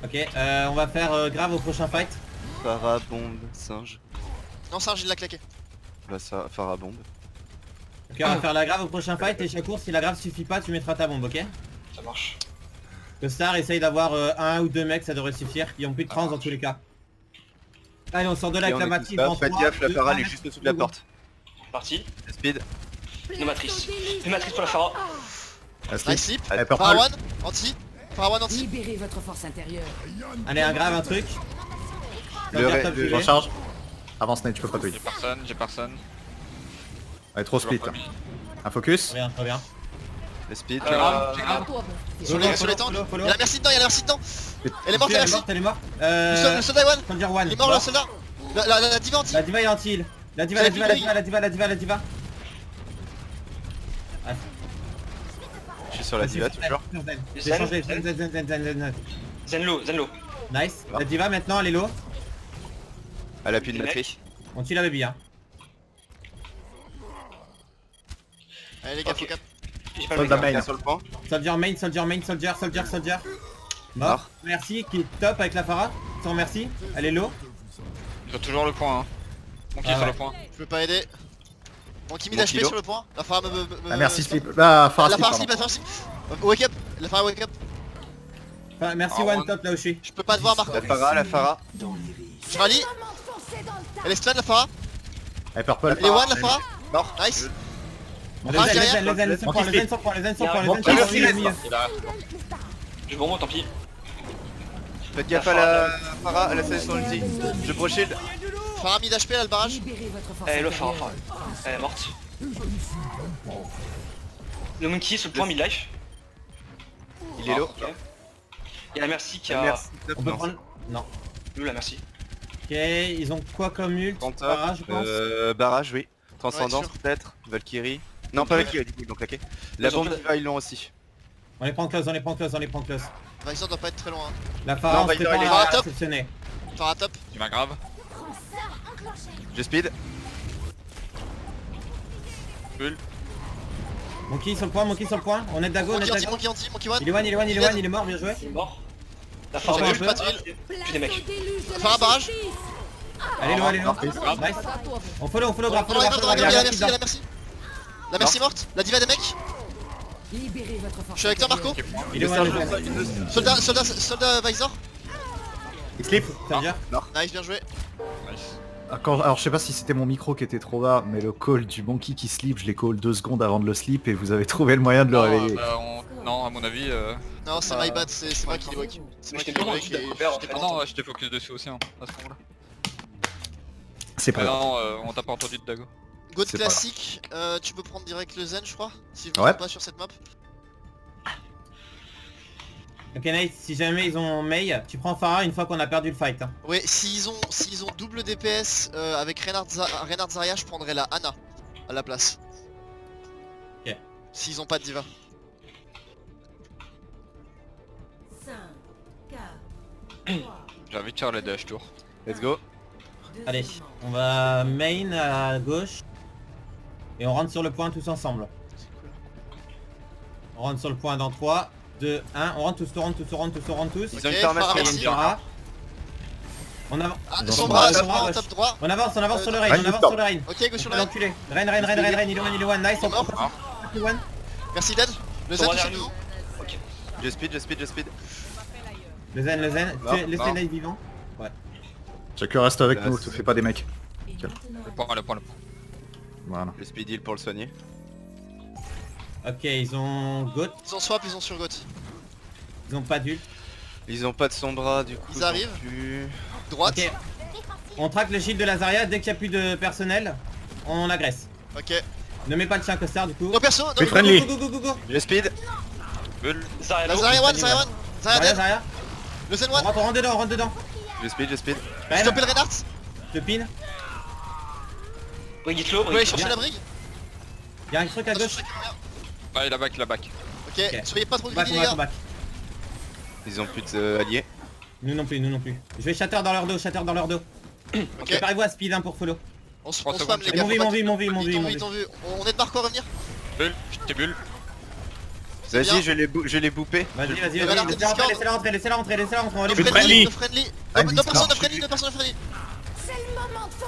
Ok, on va faire grave au prochain fight. Phara, bombe, singe. Non, Sarge il l'a claqué. Là ça, Phara, bombe. Ok, on va faire la grave au prochain fight et chaque course, si la grave suffit pas, tu mettras ta bombe, ok? Ça marche. Que Star essaye d'avoir un ou deux mecs, ça devrait suffire. Ils ont plus de trans dans tous les cas. Allez, on sort de là avec la matrice dans Faites 3, gaffe, la 2, Phara 1, elle est juste au-dessous de la porte. Parti. Speed. Une matrice. Une matrice pour la Phara. Nice slip. Allez, Phara purple. 1, anti. Phara 1 anti. Libérez votre force intérieure. Allez, un grave, un truc. Le Recharge. Avance Nate, tu peux pas tuer. J'ai personne. Allez, trop split. Un focus. Très bien, très bien. Le speed. J'ai grave, j'ai grave. Sur les tanks. Il y a la merci dedans, il y a la merci dedans. Elle est morte, Elle la est merci. morte, elle est morte. Le soldat One. Soldier One. Il est mort le soldat. La diva anti. La diva est anti-heal. La diva, la diva, la diva, la diva, la diva, la diva. Je suis sur la diva toujours. J'ai changé, zen. Zenlo. Nice. La diva maintenant, elle est low. Elle appuie de matrice. On tue la baby, hein. Allez les gars, faut cap. J'ai pas le Soldat mec. main. Sur le point. Soldier main, soldier. Mort. Mort. Merci, qui est top avec la Phara. Sans merci. Elle est low. Ils ont toujours le point, hein. Monkey Ah sur ouais. le point. Je peux pas aider. Bon qui Mon d'HP kilo. sur le point. La Phara me. Ah merci slip. Ah, Phara La slip, Phara slip, la pardon. Phara slip. Wake up. La Phara wake up. Enfin, merci Ah, One One. top là où je suis. Je peux pas te voir Marco. La Phara. Je rallie. Elle est stun la Phara. Allez, purple. Elle est one la Phara. Mort. Nice. Le Ah, zen, derrière. le zen, le Monkey zen s'en prend, le zen s'en prend, le zen s'en Monkey prend, le zen slip. s'en prend, il est mieux. Je bombe, tant pis. Faites gaffe à la Phara, elle a sa son ulti. Je pro shield. Phara mid HP là le barrage. Libérez votre force Elle est low, intérieure. Phara. Elle est morte. Le Monkey sur le point mid-life. Il est low. Ok. Il y a la merci qui a. Merci. On peut prendre... Non. Nous la merci. Ok, ils ont quoi comme ult? Phara, je pense. Barrage, oui. Transcendance Ouais, sûr. peut-être. Valkyrie. Non, pas Valkyrie, du coup, donc ok. La Ils ont bombe fait- diva, ils l'ont aussi. On les prend close, on les prend close, on les prend close. Visor doit pas être très loin. hein. La Phara, Non, on se Visor, prépare il est à là. Top. réceptionner. Phara top. Tu m'as grave. Je speed. Monkey sur le point, on est dago, on est dago. Monkey anti one. Il est one, il est mort, bien joué. Il est mort. La Phara, Phara un Je peu. peux pas tuer. Puis des mecs. Phara barrage. Elle est low, Nice. On follow grave, Il y a la merci, il y a la grave. merci. La merci morte. La diva des mecs. Libérez votre force Je suis avec toi Marco. Il est one, le zen. Soldat Visor. Il slip. Ça veut dire? Nice, bien joué. Nice. Alors je sais pas si c'était mon micro qui était trop bas, mais le call du monkey qui slip, je l'ai call 2 secondes avant de le slip et vous avez trouvé le moyen de le réveiller. Non, à mon avis. Non, c'est my bad, c'est moi qui l'évoque. C'est moi qui l'évoque et j'étais pas Ah content. non, j'étais focus dessus aussi, hein, à ce moment-là. C'est pas Ah grave. non, on t'a pas entendu de Dago. God C'est pas classique, tu peux prendre direct le Zen je crois, si je me Ouais. trompe pas sur cette map. Ok Nate, si jamais ils ont Mei, tu prends Phara une fois qu'on a perdu le fight. Hein. Ouais, s'ils ont double DPS avec Reinhardt Zarya, je prendrais la Ana à la place. Ok. S'ils ont pas de diva. 5, 4, 3, J'ai envie de faire les dash tour. Let's go. Allez, on va main à gauche. Et on rentre sur le point tous ensemble. On rentre sur le point dans 3, 2, 1. On rentre tous. Ils ont Ok, une permasse Phara, sur merci. une Phara. On avance. Ah, Ils ont son son bras, bras, son bras en top droit. On avance sur le rain, Rain, on avance stop. sur le rain. Ok, go sur le On va raid. l'enculer. Rain, il est one, nice, on prend le one. Merci Dead. Le Zen Son bras touche derrière nous. nous. Ok. Je speed. Le zen, Non, laissez non. Nate vivant. Chacun reste avec Là, nous, c'est- te fais pas des mecs. Le point. Voilà. Le speed heal pour le soigner. Ok, ils ont Goat, Ils ont swap, ils ont sur Goat. ils ont pas d'ult. Ils ont pas de sombra du coup. Ils arrivent. non plus. Droite. Ok. On traque le shield de la Zarya, dès qu'il n'y a plus de personnel, on agresse. Ok. Ne mets pas le chien costard du coup. No perso, Plus no. friendly. Go. Je speed. Bulle. Zarya La low. Zarya one, Zarya Dead. Zarya. Le Zen On one. rentre dedans. Je speed. Ren, Stopper le Reinhardt. je te pin. Brigitte low. Vous pouvez aller Brigitte chercher bien. la brigue. Y'a un truc à gauche. Ah, il a back. Ok, soyez pas trop Back, greedy les gars. back. Ils ont plus d'alliés. Nous non plus. Je vais shatter dans leur dos. Ok. Préparez-vous à speed 1 pour follow. On se Trois spam les secondes. gars. Mon vie. Ils t'ont vu. On est de Marco à revenir. Bulle. J'étais bulle. Vas-y, je l'ai boopé. Vas-y, vas-y, Le Renard vas-y. de Discord. Laissez-la rentrer, laissez-la rentrer, laissez-la rentrer. On va les Le pousser. friendly, le friendly. Ah, No Discord. personne de friendly, no personne de friendly.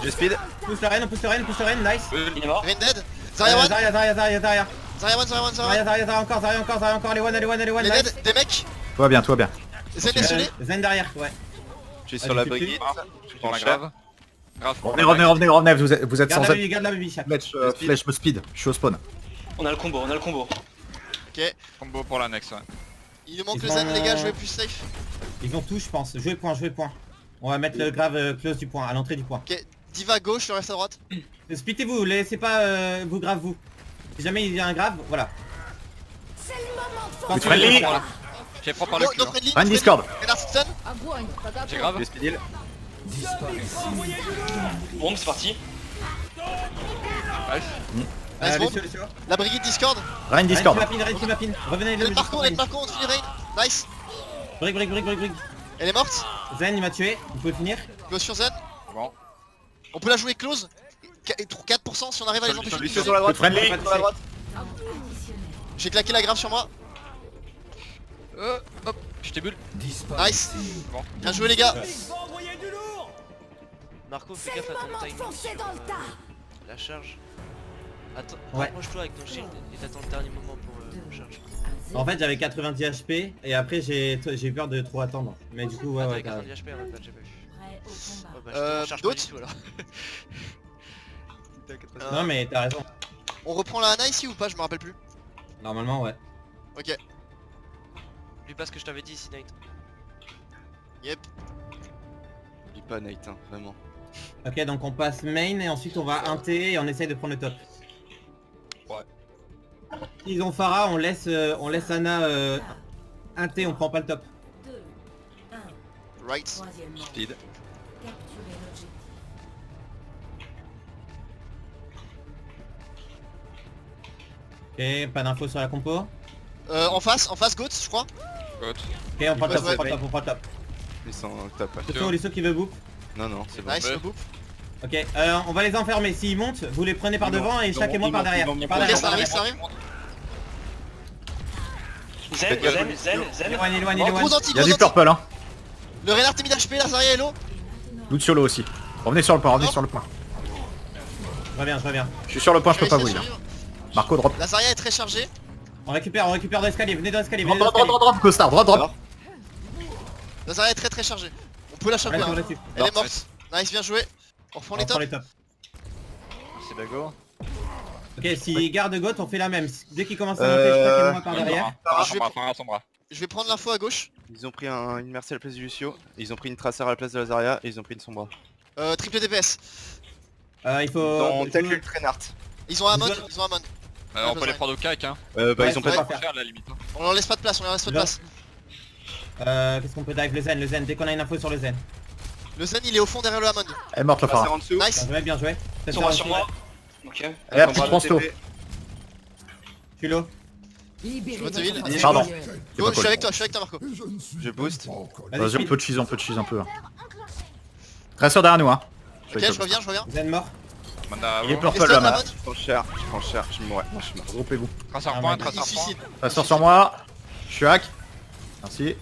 Je speed. On pousse le Ren, on pousse le Ren, on pousse le Ren, nice. Il est mort. Rain dead. Zarya one. Zarya, Zarya, Zarya, Zarya. Zarya one, Zarya one, Zarya one. Zarya, Zarya, encore, Zarya encore, Zarya encore. Allez, one, allez, one, allez, one, Les nice. dead, des mecs. Toi bien, toi bien. Zen est scellé. Zen derrière, ouais. Je suis Ah, sur la tu tues. brigade. Je Prends prends la cher. grave. Grave. Revenez, vous êtes Garde sans la baby, garde la baby, chat. flèche, flèche me speed, je suis au spawn. On a le combo, on a le combo. Ok. Combo pour l'annexe, ouais. Il nous manque Ils le Zen, ont- les gars, jouez plus safe. Ils ont tout, je pense. Jouez point, jouez point. On va mettre le grave close du point, à l'entrée du point. Ok. Diva à gauche, le reste à droite. Splittez-vous, laissez pas vous grave vous. Si jamais il y a un grave, voilà. Good friendly. J'ai prends par le No, cul. no hein. friendly. Run Discord. Renard stun. J'ai grave. Je speed heal. Bon, c'est parti. Nice. Nice bomb. laissez-le. La brigade Discord. Run Discord. Ren qui mapine. Revenez le Elle par contre, on finit Rain. Nice. Brick, brick, brick, brick, brick. Elle est morte. Zen il m'a tué, vous pouvez finir. Close sur Zen. Bon. On peut la jouer close. 4% si on arrive à les empêcher. de Lucio closer. sur la droite. Good friendly. Sur la droite. J'ai claqué la grave sur moi. Hop, je t'ai bulle. Nice. Bon. Bien joué les gars. Marco, fais gaffe à ton timing sur la charge. Attends, Ouais. rapproche-toi avec ton shield et t'attends le dernier moment pour charge. En fait j'avais 90 HP et après j'ai eu peur de trop attendre. Mais du coup ouais Ah, ouais. t'avais t'as- 90 HP en même temps, j'ai pas vu. Prêt au combat. Oh, bah, je te charge pas d'autres du tout alors. Non mais t'as raison. On reprend la Ana ici ou pas? Je me rappelle plus. Normalement ouais. Ok. Oublie pas ce que je t'avais dit ici, Nate. Yep. Oublie pas Nate, hein, vraiment. Ok donc on passe main et ensuite on va inté et on essaye de prendre le top. Ouais. S'ils ont Pharah on laisse Ana inté, on prend pas le top. 2, 1, Right. troisièmement. Speed. Capturer l'objectif. Ok, pas d'infos sur la compo. En face, Goat, je crois. Good. Ok on prend le top, on prend le top, on prend le top. Ils sont top. Ouais. Plutôt les ceux qui veulent boop. Non, non, c'est bon. Nice, Ouais. le boop. Ok, on va les enfermer. S'ils montent, vous les prenez par Ils devant et vont- chaque et moi ils par vont- derrière. ils vont- Par Ok, derrière, ça par arrive, derrière. ça arrive. Zen, Faites gaffe, Zen, Zen, Zen. Éloigne, éloigne, Oh, éloigne. gros anti, Il y a gros du anti. purple hein. Le Renard est mis d'HP, la Zarya hello. Lucio aussi. Revenez sur le point, revenez sur le point. Je reviens, je reviens. Je suis sur le point, je peux pas vous Réussi à dire. survivre. Marco drop. La Zarya est très chargée. On récupère de l'escalier. Venez dans l'escalier, Drop, venez dans drop, l'escalier. drop, drop, Costard, drop, drop. La Zarya est très chargée. On peut la choper. Reste Hein. dessus. Elle est morte. Nice, bien joué. On reprend On les prend tops. les tops. C'est Bago. Ok, s'ils gardent Goth, on fait la même. Dès qu'ils commencent à monter, chaque et moi par derrière. je vais- Farah, son bras. Je vais prendre l'info à gauche. Ils ont pris une Mercy à la place de Lucio. Ils ont pris une Tracer à la place de la Zarya. Et ils ont pris une Sombra. Triple DPS. Il faut... Dans je tel veux- que Trenart. Ils ont Amon, Je- ils ont Amon. On peut les prendre au cac, hein. Bah Ouais, ils ont ouais. pas. Pas faire à la limite. hein. On leur laisse pas de place, on leur laisse pas de place. Qu'est-ce qu'on peut dive? Le Zen, dès qu'on a une info sur le Zen. Le Zen il est au fond derrière le Amon. Elle est morte la Tracer Farah. en dessous. Nice. Bien joué, bien joué. Sur moi, sur moi. Ok. Elle a Sombra pris Transto. TP. Je suis low. Libérez Je votre te heal. force Pardon. intérieure. Go, je suis avec toi Marco. Je boost. Vas-y, on speed. peut cheese, un peu. Tracer derrière nous hein. Ok, je reviens. Zen mort. Manda, Il est vous. purple Stun, là, Amon. man. Je prends cher, je me je suis mort. Regroupez-vous. Tracer Ah, point, ouais. tracer Il point. suicide. Tracer sur moi. Je suis hack. Merci.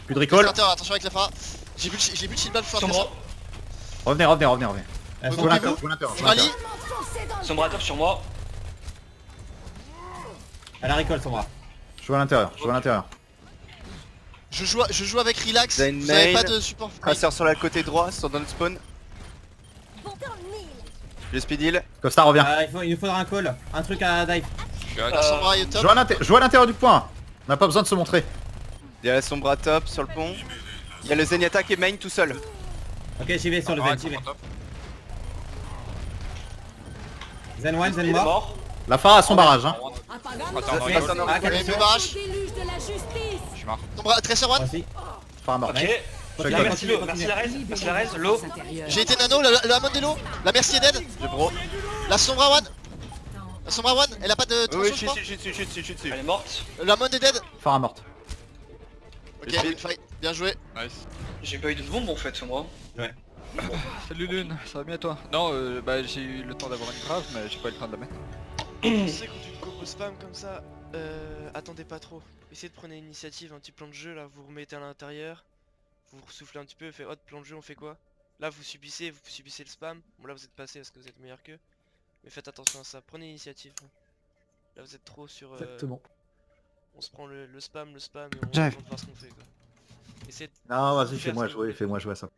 Plus de recall. Attention avec la Farah. J'ai plus de shield ball pour Sur faire ça. moi. Revenez. Elles sont Ok, là. vous. Jouez l'intérieur. Je rallie. Sombra top sur moi. Elle a recall son bras. Je vois à l'intérieur. Je joue avec relax. Zen Vous avez main. pas de support. Tracer sur la côté droit, sur dans le spawn. Je speed heal. Costard revient. Il nous faudra un call. Un truc à dive. Je suis hack. La Sombra est au top. Je vois à l'intérieur du point. On n'a pas besoin de se montrer. Il y a la Sombra top sur le pont. Il y a le Zenyatta qui est main tout seul. Ok, j'y vais sur le Ah, Zen, j'y vais. top. Zen one, Zen Il est mort. mort. La Farah a son barrage hein. Apagando. Attends, Ok. regarde. Ah, Mais attention. barrage. Déluge de la justice. Je suis mort. Sombra, Tracer Moi one. aussi. Farah mort. Ok. Continue, Merci continue, le, continue. merci la raise, merci la raise, low. J'ai été nano, le Amon est low. La Mercy est dead. Je bro. La Sombra one. La Sombra one, elle a pas de Oui, tranchant je je suis dessus. Elle est morte. crois. L'Amon est dead. Farah morte. Ok, win fight. Bien joué. Nice. J'ai pas eu de bombe en fait sur moi. Salut Lune, ça va bien toi? Non, bah j'ai eu le temps d'avoir une grave, mais j'ai pas eu le temps de la mettre. Tu sais quand tu te combo spam comme ça, Attendez pas trop. Essayez de prendre l'initiative, un petit plan de jeu là, vous remettez à l'intérieur. Vous soufflez un petit peu, fait hop, plan de jeu, on fait quoi? Là vous subissez le spam. Bon là vous êtes passé parce que vous êtes meilleur qu'eux. Mais faites attention à ça, prenez l'initiative. Là vous êtes trop sur... Exactement. On se prend le spam et on J'arrive. tente de voir ce qu'on fait quoi. Essayez de... Non, vas-y, Faire fais-moi ce que jouer, vous fais-moi jouer à ça.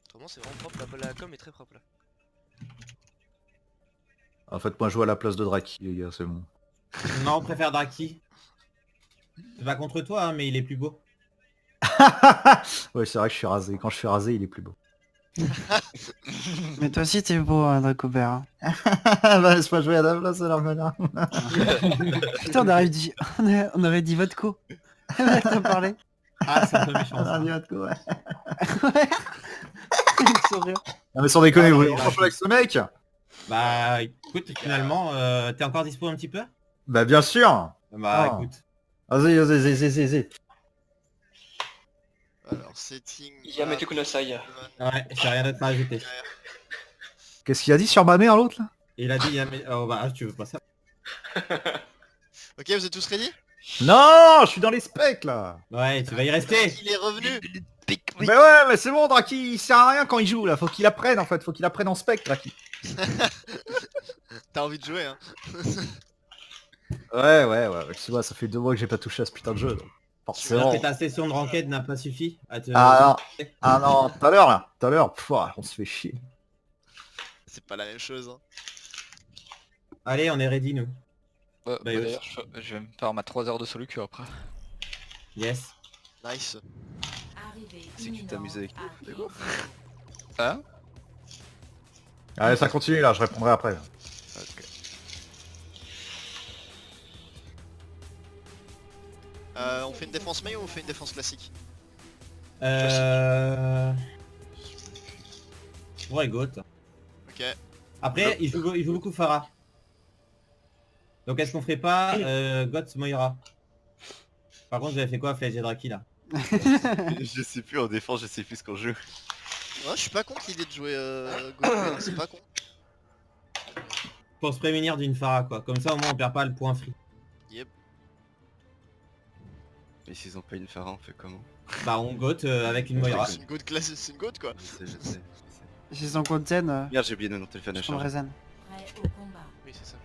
Autrement c'est vraiment propre, la com est très propre là. En fait, moi jouer à la place de Draki, les gars, c'est bon. Non, on préfère Draki. C'est pas contre toi, hein, mais il est plus beau. Ouais, c'est vrai que je suis rasé. Quand je suis rasé, il est plus beau. Mais toi aussi t'es beau, hein, Dracobert. Hein. Bah, laisse-moi jouer à la place de l'armena. Putain, on aurait dit votre co. T'as parlé. Ah, c'est un peu méchant. ça. Ouais. Sourire. Non mais sans déconner, Ah, vous ouais, voulez ouais. qu'on joue avec ce mec? Bah écoute, finalement, t'es encore dispo un petit peu? Bah bien sûr. Bah Ah. écoute. Vas-y. Alors, setting. Yamete Kunasai. Ouais, j'ai rien d'autre à ajouter. Qu'est-ce qu'il a dit sur ma mère l'autre là? Il a dit, oh bah tu veux pas ça? Ok, vous êtes tous ready? Non, je suis dans les specs là. Ouais, tu vas y rester. Il est revenu. Mais ouais, mais c'est bon, Draki, il sert à rien quand il joue là. Faut qu'il apprenne en fait, faut qu'il apprenne en spec, Draki. T'as envie de jouer hein? Ouais, tu vois, ça fait 2 mois que j'ai pas touché à ce putain de jeu. Donc. C'est-à-dire Forcément. que ta session de ranked n'a pas suffi à te... Ah non, tout à l'heure, on se fait chier. C'est pas la même chose hein. Allez, on est ready nous. Bah, Bah, d'ailleurs, je vais me faire ma 3 heures de solo queue après. Yes. Nice. C'est qui t'amuse avec nous, c'est bon. Hein? Allez, ça continue là, je répondrai après. Ok. On fait une défense main ou on fait une défense classique? Ouais, goat. Ok. Après, il joue beaucoup Pharah. Donc est-ce qu'on ferait pas Goth Moira? Par contre, j'avais fait quoi Fledge et Draki là? Je sais plus en défense, je sais plus ce qu'on joue. Ouais, je suis pas contre l'idée de jouer Goku, c'est pas con. Pour se prémunir d'une Pharah quoi. Comme ça au moins on perd pas le point free. Yep. Mais s'ils ont pas une Phara, on fait comment? Bah on goat avec une Moira. C'est une goat classe, c'est une goat quoi. Je sais. J'ai son compte zen, Merde, j'ai oublié de mon téléphone à je prends le charger. raisin. Prêt au combat. Oui c'est ça.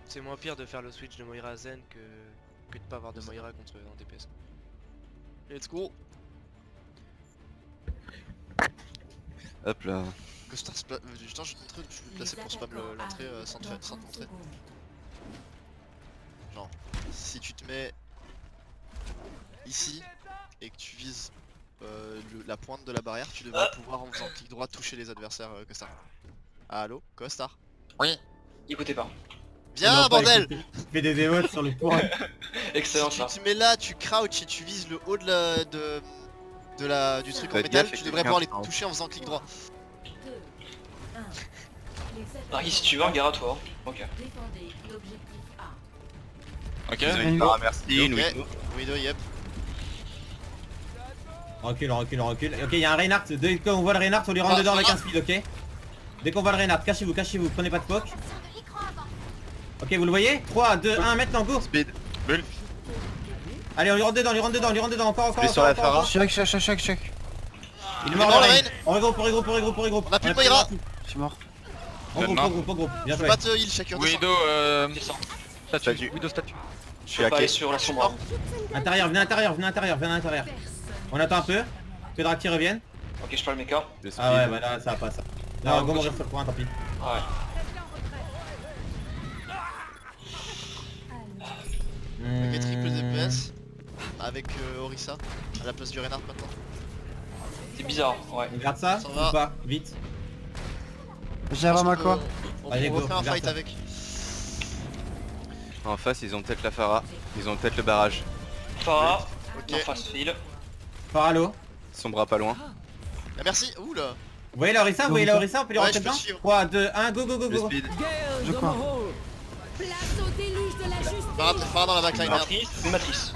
C'est moins pire de faire le switch de Moira à Zen que de pas avoir de Moira contre un DPS. Let's go. Hop là. Costar, putain, je vais te montrer où tu veux placer pour spam l'entrée sans te montrer. Genre, si tu te mets ici et que tu vises la pointe de la barrière, tu devrais pouvoir en faisant clic droit toucher les adversaires Costar. Allo, Costar. Oui. Écoutez pas. Bien Non, pas bordel. écouter. Fais des émotes sur le point. Excellent Si ça. tu te mets là, tu crouch et tu vises le haut de du truc en Faites métal, gaffe, tu il y a devrais quelqu'un pouvoir les qui rentre. toucher en faisant clic droit. 2, 1. Draki, si tu veux, regarde à toi. Ok. Défendez l'objectif A. Ok. Ils ont une Phara, merci, une Ok. Widow. Widow, yep. On recule. Ok, il y a un Reinhardt. Dès qu'on voit le Reinhardt, on lui rentre dedans avec un speed, ok? Dès qu'on voit le Reinhardt, cachez-vous, prenez pas de poke. Ok, vous le voyez? 3, 2, 1, maintenant go! Speed. Bulle. Allez, on lui rentre dedans, encore. Je vais sur la Phara. Choc. Il est Il mort est mort, le le Rein. Rein. On regroupe. On a plus de Moira. Je suis mort. On groupe. Bien Je joué. peux pas te heal, chacun descend. Widow, Descends. statue. Widow statue. Je Je suis peux pas aller hacké. sur la sombre. Intérieur, venez à l'intérieur. On attend un peu. Que Draki revienne. Ok, je parle le mecha. Le Ah ouais, speed. bah là, ça va pas ça. Non, Non, go, on continue. reste sur le point, tant pis. Ah ouais. Ok, triple DPS avec Orisa à la place du Reinhardt maintenant. C'est bizarre, ouais. On garde ça Ça ou va. pas? Vite. J'ai vraiment quoi? On Allez, go, refait un garde fight ça. avec. En face, ils ont peut-être la Phara. Ils ont peut-être le barrage. Pharah, Ok. en face fil. Paralo. Son bras pas loin. Ah, merci. Oula. Vous voyez la Orisa? On peut lui Ouais, rentrer je peux dedans? suivre. 3, 2, 1, go. Le speed. Je crois. Place au déluge de la justice. Phara dans la backline. merde. Une matrice.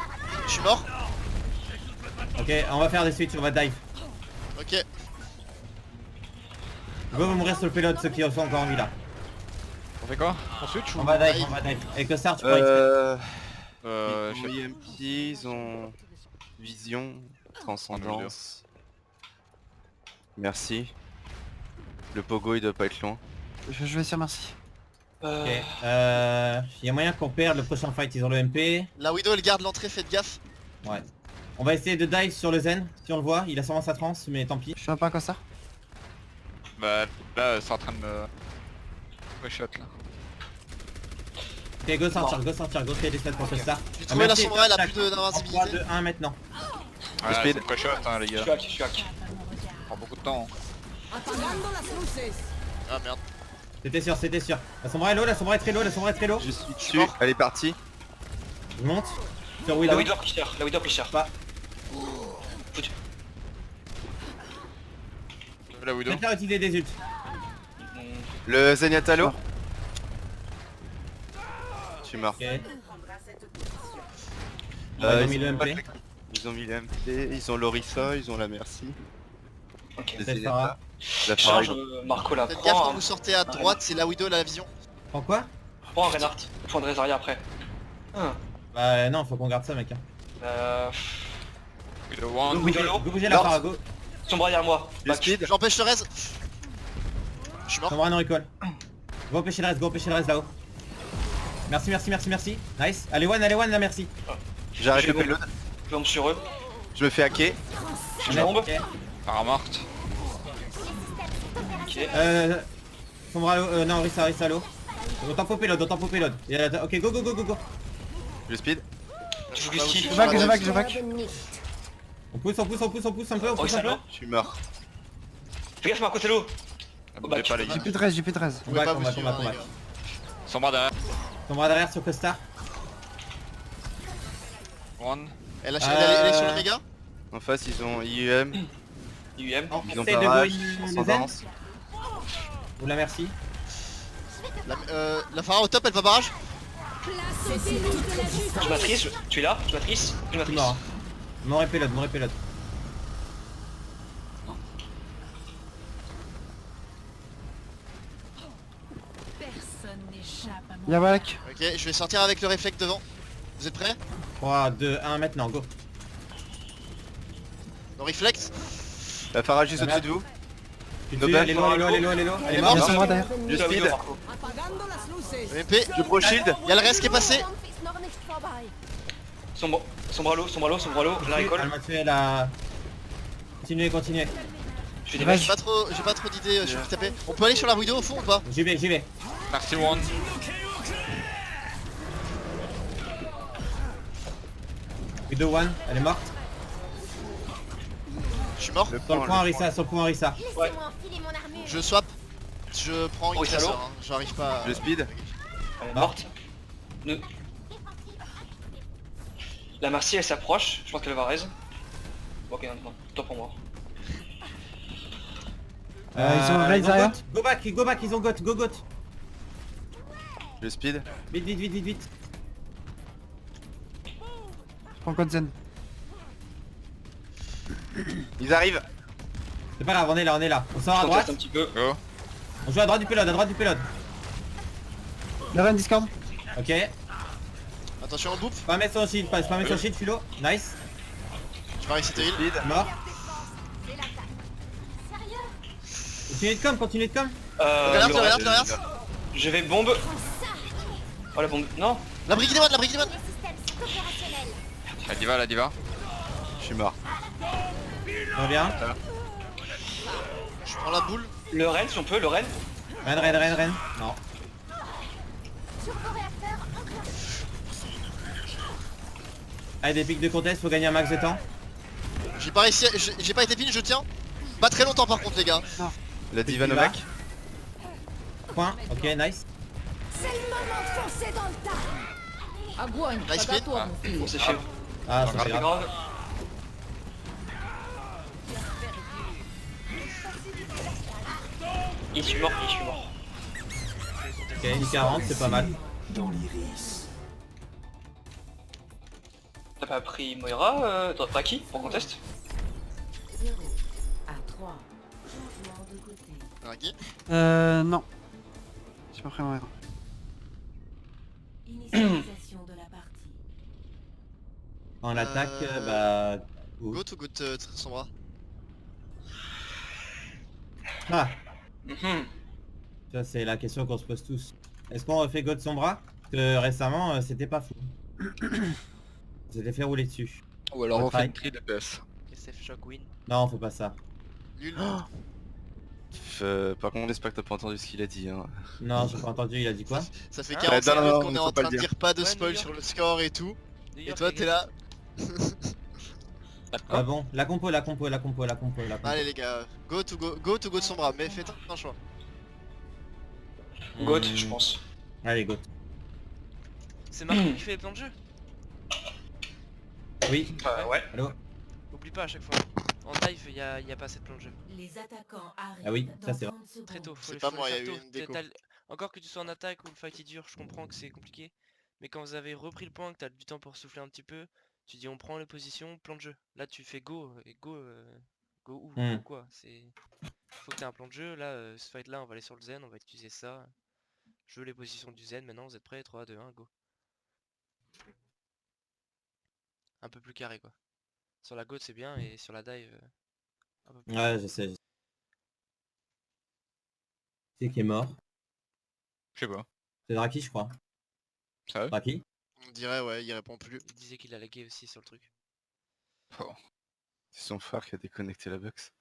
Je suis mort. Ok, on va faire des switches, on va dive. Ok. Go, vous mourir sur le payload, ceux qui sont encore en vie là. On fait quoi? On switch ou? On va dive, on va dive. Avec le start, tu pourras XP. Ils ont EMP, ils ont vision, transcendance. Merci. Le pogo il doit pas être loin. Je vais sur merci. Ok. Y a moyen qu'on perde le prochain fight, ils ont le MP. La Widow elle garde l'entrée, faites gaffe. Ouais. On va essayer de dive sur le Zen, si on le voit. Il a sûrement sa trance, mais tant pis. Je suis un pas comme ça. Bah là c'est en train de me... shot là. Ok, go sortir, go créer des stats pour ce start. J'ai trouvé la sombra, elle a plus 3, d'invincibilité. 2, 1 maintenant. Ouais, speed. c'est shot hein les Je gars. suis hack, je suis hack. Ça prend beaucoup de temps. Ah merde. C'était sûr. La sombra est low, la sombra est très low, la sombra est très low. Je suis dessus, elle est partie. Je monte. Sur La Widow. Widow a pris cher, la Widow a pris cher. Pas. Foutu. La Widow. Je vais faire utiliser des ults. Le Zenyattalo. Je suis mort. Ok. Ils ont mis le MP. Ils ont mis le MP, ils ont l'Orisa, ils ont la Merci. Ok. Les Peut-être Zenyatta. Pharah. La Charge, Pharah. Marco la Faites gaffe prend. quand vous sortez à droite, c'est la Widow, la vision. Prends quoi? Prends un Reinhardt. Faut un Dresaria après. Bah non, faut qu'on garde ça mec. Widow Go one. bouger, Widow. go bouger la Pharah, go. Sombra derrière moi. Le Back. speed. J'empêche le rez. Je suis mort. Sombra non recall. Go empêcher le reste là-haut. Merci. Nice. Allez one la merci. J'arrête le payload. Je bombe sur eux. Je me fais hacker. Je bombe. Ok. Para morte. Ok. Sombra low, non Rissa low. On t'en faut payload. Ok, go. Le speed. Tu joues ici. Je vague. On pousse un peu, Oh, il s'en Je suis mort. Fais gaffe Marco, c'est l'eau. Abusez pas les gars. J'ai plus de 13, j'ai plus de 13. Vous pouvez pas vous Combat. suivre, hein, les gars. Sombra derrière. Sombra derrière sur Costa. One. Elle est sur le méga. En face ils ont IUM, IUM. ils ont Essaye de barrage, go in, transcendance. Ou la merci. La Pharah au top, elle va barrage. Place au déluge de la justice. Je matrice, tu es là, je matrice. Je suis mort. Mon payload. Personne n'échappe à mon Y'a Valak. Ok, je vais sortir avec le réflexe devant. Vous êtes prêts? 3, 2, 1 maintenant, go. Le réflexe. La Pharah juste au-dessus de vous. Tu No tues, back. elle est low. Elle est Elle est morte. morte. Y'a Sombra derrière. Le La Widow, speed. Marco. Le MP. Je pro shield. Y'a le reste qui est passé. Sombra l'eau, la récolte. Elle m'a tué la... Continuez. Je fais des Vas-y. vaches. J'ai pas trop d'idées sur qui taper. On peut aller sur la Widow au fond ou pas? J'y vais. Merci one. Widow 1, elle est morte. Je suis mort. Le Sur le point Rissa. Je swap. Je prends une Oh, tresseur, salaud. hein. J'arrive pas à... Le speed. Elle est morte. La Marcy elle s'approche, je pense qu'elle va raise. Ok, non, top pour moi. Ils ont raise derrière. Go back, ils ont got. Le speed. Vite. Je prends code Zen. Ils arrivent. C'est pas grave, on est là. On sort à Je droite. conteste un petit peu. Go. On joue à droite du payload. La reine Discord. Ok. Attention, on bouffe. Pas mettre son shield, Philo. Nice. Je vais resetter heal. Speed. Mort. Continuez de com. Regarde. Je vais bombe. Oh la bombe. Non. La brique des moines. La diva. Je suis mort. Reviens. Je prends la boule. Le Ren si on peut, le Ren. Ren. Non. Allez, des pics de contest, faut gagner un max de temps. J'ai pas réussi, j'ai pas été pile, je tiens. Pas très longtemps par contre les gars. La diva Novak. Point, ok, nice. C'est le moment de foncer dans le tas. Огонь, Nice по готовности. On s'est fait. Ah, ça C'est c'est grave. grave. Il suis mort. Ok, une 40, c'est pas mal. T'as pas pris Moira, Draki pour contest? 0 à 3. Changement de côté. Draghi. Non. J'ai pas pris mon héros. Finalisation de la partie. En attaque, bah... où Goat ou Goat Sombra? Ah, Mhm. ça c'est la question qu'on se pose tous. Est-ce qu'on refait God Sombra? Parce que récemment, c'était pas fou. On s'était fait rouler dessus. Ou alors on fait Try. une tri DPS. SF Shock win. Non, on fait pas ça. Nul. Par contre, j'espère que t'as pas entendu ce qu'il a dit. Hein. Non, j'ai pas entendu, il a dit quoi? Ça fait Ouais, 45 non, minutes non, qu'on est faut en pas train le de dire. dire pas de Ouais, spoil New sur York. le score et tout. New Et York, toi les t'es gars. là. Ah bon, la compo, la compo, la compo, la compo, la compo. Allez les gars, Goat ou Goat Sombra, mais faites un choix. Goat, je pense. Allez, go. C'est Marco qui fait les plans de jeu. Oui, Ouais. allô? Oublie pas à chaque fois. En dive, y a pas assez de plans de jeu. Les attaquants arrivent. Ah oui, ça, dans c'est vrai. 30 secondes. Très tôt. C'est pas faut moi, le il y a faire eu tôt. une déco. Encore que tu sois en attaque ou le fight est dur, je comprends que c'est compliqué. Mais quand vous avez repris le point, que t'as du temps pour souffler un petit peu, tu dis on prend les positions, plan de jeu. Là tu fais go et go où Hmm. ou quoi. C'est faut que t'aies un plan de jeu. Là ce fight là on va aller sur le zen, on va utiliser ça. Je veux les positions du zen maintenant, vous êtes prêts? 3, 2, 1, go. Un peu plus carré quoi. Sur la gauche c'est bien et sur la dive un peu plus. Ouais, je sais. C'est qui est mort? Je sais pas. C'est Draki, je crois. Sérieux? Draki? On dirait ouais, il répond plus. Il disait qu'il a lagué aussi sur le truc. Oh. C'est son frère qui a déconnecté la box.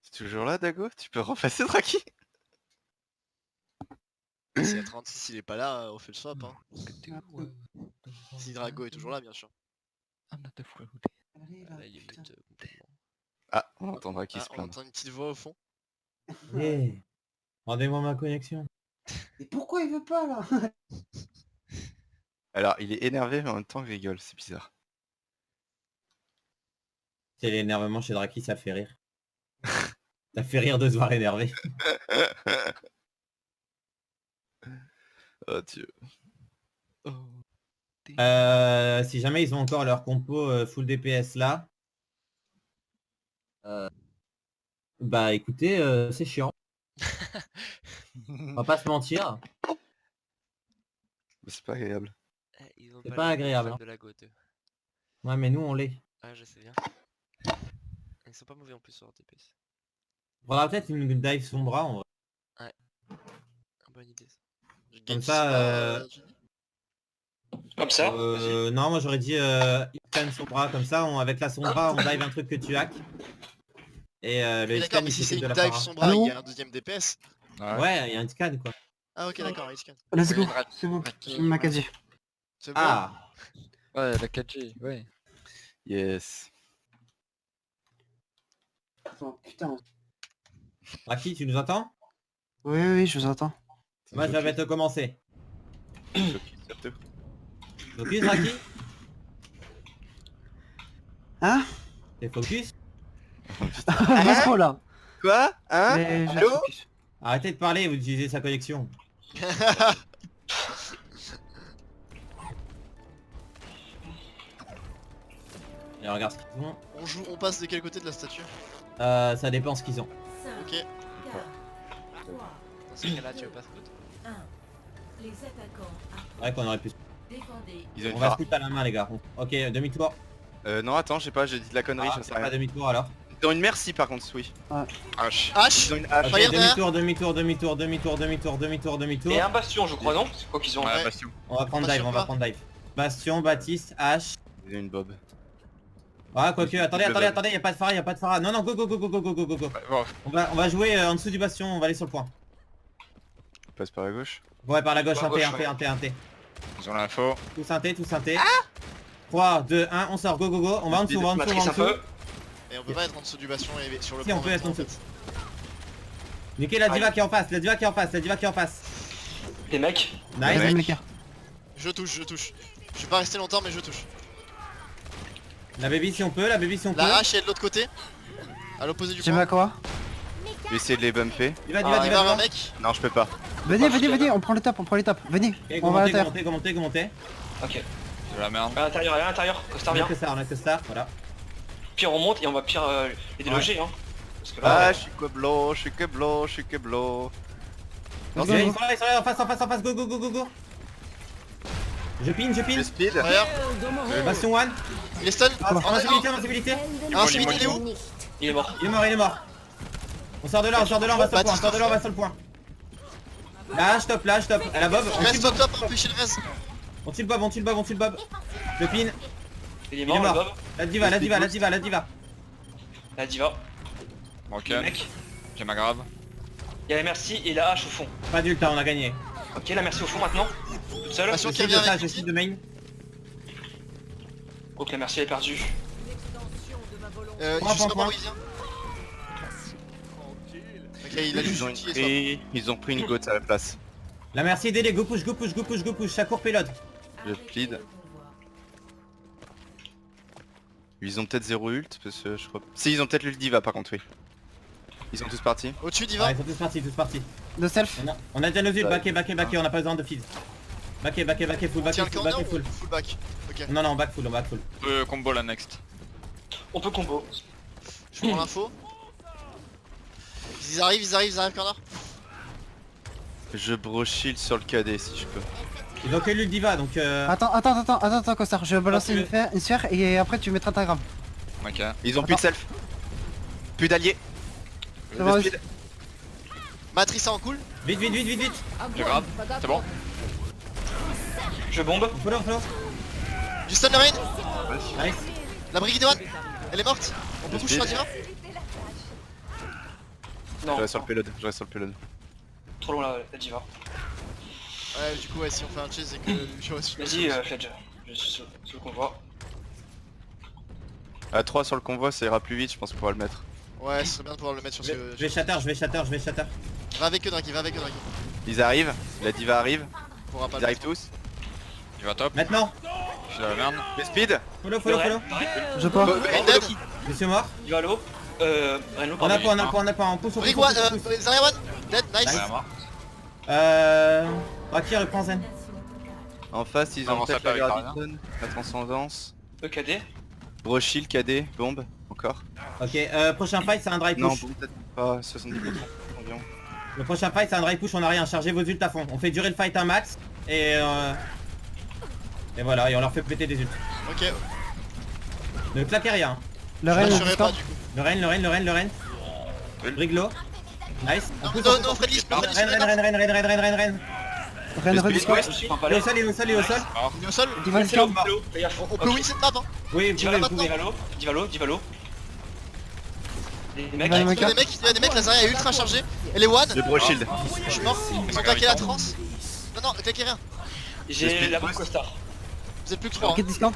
C'est toujours là, Dago? Tu peux repasser Draki? Si à 36 il est pas là, on fait le swap hein. Si Drago est toujours là bien sûr. Ah, là, il est mute, complètement. Ah, on entend Draki se Ah, on plaindre. entend une petite voix au fond. Yeah. Rendez-moi ma connexion. Et pourquoi il veut pas là? Alors, il est énervé, mais en même temps, il rigole, c'est bizarre. C'est l'énervement chez Draki, ça fait rire. Ça fait rire de se voir énervé. Oh Dieu. Si jamais ils ont encore leur compo full DPS là, bah écoutez, c'est chiant. On va pas se mentir. Mais c'est pas agréable. Ils ont C'est le pas niveau agréable, fan hein. de la gote. Ouais, mais nous on l'est. Ah, je sais bien. Ils sont pas mauvais en plus sur TPS. On faudra peut-être une dive sombra en vrai. Bonne idée ça. Comme ça, Comme ça. non, moi j'aurais dit Iscan sombra comme ça. Avec la sombra, on dive un truc que tu hack. Et le Mais Iscan d'accord, mais il si c'est s'occupe une de la dive para. Sombra, Allô il y a un deuxième DPS. Ouais, il y a un scan quoi. Ah ok d'accord, il scan. Let's go, Ouais. c'est bon, j'ai ma casier. C'est bon. Ah, Ouais, la 4G, ouais. Yes. Oh, putain. Raki, tu nous entends? Oui, oui, je vous entends. Moi je vais bientôt commencer. Shoki, surtout. Focus Raki? Hein? T'es focus? Pas trop là. Quoi? Hein? Mais je Allô? focus. Arrêtez de parler, vous utilisez sa connexion. Et regarde ce qu'ils ont. On passe de quel côté de la statue? Ça dépend ce qu'ils ont. 5, Ok. 4, 3, Dans ce cas-là, tu veux pas scout? 1. Les attaquants C'est vrai qu'on aurait pu. défendez. Ils ont On une va phare. scout à la main les gars. Ok, demi-tour. Non, attends, j'ai pas, j'ai dit de la connerie, Ah, je c'est sais pas rien. demi-tour alors. Ils ont une merci par contre, oui. H. H. Ils ont une hache. Ok, Regarde derrière. demi-tour. Et un bastion, je crois, non? C'est quoi qu'ils ont? Ouais, Ouais. Bastion. On va prendre Bastion dive, on va pas. prendre dive. Bastion, Baptiste, H. Ils ont une bob. Ah quoique, attendez, Le attendez, y'a pas de phare, y'a pas de phare. Non, non, go. Ouais, bon, On va jouer en dessous du bastion, on va aller sur le point. On passe par la gauche. Ouais, par la gauche, Par un T, gauche, un T. ils ont l'info. Tout synthé. 3, 2, 1, on sort, go. On va en dessous, on va en dessous, on Matrice va en un dessous. peu. Et on peut pas être en dessous du bastion et sur le Si, pont on en peut même être temps, en en dessous. fait. Niquez la diva qui est en face, la diva qui est en face. Les mecs. Nice. Deuxième écart. Je touche. Je vais pas rester longtemps mais je touche. La baby si on peut, La hache est de l'autre côté. À l'opposé du J'ai pont. ma quoi? Je vais essayer de les bumper. Diva, Il va un diva. mec. Non, je peux pas. Venez, on prend l'étape, Venez, Ok, on va à l'intérieur. go monter. Ok. De la merde. À l'intérieur, Costa On a vient. que ça, voilà. Puis on remonte et on va pire les déloger, hein. Parce que là, Ah, je suis que blow. Ok, ils sont là, en face, go, go. Je pin. Le speed. Derrière. Bastion one. Il est stun. Invincibilité. Invincibilité, il est où? Il est mort. Il est mort. On sort de là, on va sur le point, Là, je top. Elle a Bob. Reste top, empêchez le reste. On tue le Bob. Le pin. Il est mort, le Bob. La diva. La diva. Ok. Le mec. J'ai ma grave. Il y a la merci et la hache au fond. Pas d'ult, on a gagné. Ok, la merci au fond maintenant. Toute seule. Attention Je qu'il suis de revient ça, avec je suis de main. Ok, la merci elle est perdue. Point. Juste comment il vient. Ok, il a juste ulti et Ils ont pris une gote à la place. La merci DD, go push, ça court payload. Je plead. Ils ont peut-être 0 ult parce que je crois. Si, ils ont peut-être l'ult diva par contre, oui. Ils sont tous partis. au-dessus Ouais, d'Iva. ils sont tous partis. De self. On a déjà nos ults, backé, on a pas besoin de feed. Backé, full, Tiens le corner ou full. full back? Ok. Non, on back full. Combo la next. On peut combo. Je prends l'info. Ils arrivent corner. Je bro shield sur le KD si je peux. Ils ont que l'ult diva donc Attends, Costard, je vais balancer Parce une sphère et après tu mettras ta grave. Ok. Ils ont plus de self. Plus d'alliés. Ça va, speed. Matrice en cool. Vite. J'ai grave. C'est bon. Je bombe. Follow. Du stun le rain. Nice. La brigade one. Elle est morte. On peut Le push sur la speed. diva. Non, Je reste sur le payload. trop loin la diva. Ouais, du coup, ouais, si on fait un chase et que je reste. Vas-y, Fledge. Je suis sous le convoi. À 3 sur le convoi, ça ira plus vite, je pense qu'on pourra le mettre. Ouais, ce serait bien de pouvoir le mettre sur Je ce. vais shatter. Va avec eux, Draki, va avec eux, Draki. Ils arrivent, la diva arrive, On pourra pas ils le arrivent mettre. tous. Tu vas top. Maintenant. Je suis dans la merde. Le speed. Follow. Je pars. Dead. Je suis mort. Diva l'eau. Reno, On a pardon. pas, on pousse. Brig one, Zarya one. Dead, nice. Rakir reprend Zen. En face, ils ont Comment ça peut-être la fait avec Garditon, la transcendance. EKD. Bro shield, KD, bombe, encore. Ok, prochain fight c'est un dry Non, push. bombe peut-être pas, 70% environ. Le prochain fight c'est un dry push, on a rien, chargez vos ults à fond. On fait durer le fight un max et voilà, et on leur fait péter des ults. Ok, Ne claquez rien. Le je rain, lâcherai pas du coup. Le Ren. Briglo. Nice. On pousse, Non, non, Freddy, Ren. Ren Discord. Je prends pas Il est l'air. au sol. Il est au sol. Diva Discord. On peut win cette map, hein. Oui, vous Diva pouvez. l'eau. Diva l'eau. Les mecs. Diva Il y a des mecs, la Zarya est ultra chargée. Elle est one. Le bro shield. Je suis mort. Ils ont claqué la trans. Non, claquez rien. J'ai la bombe costard. Vous êtes plus que 3. Ok, Discord.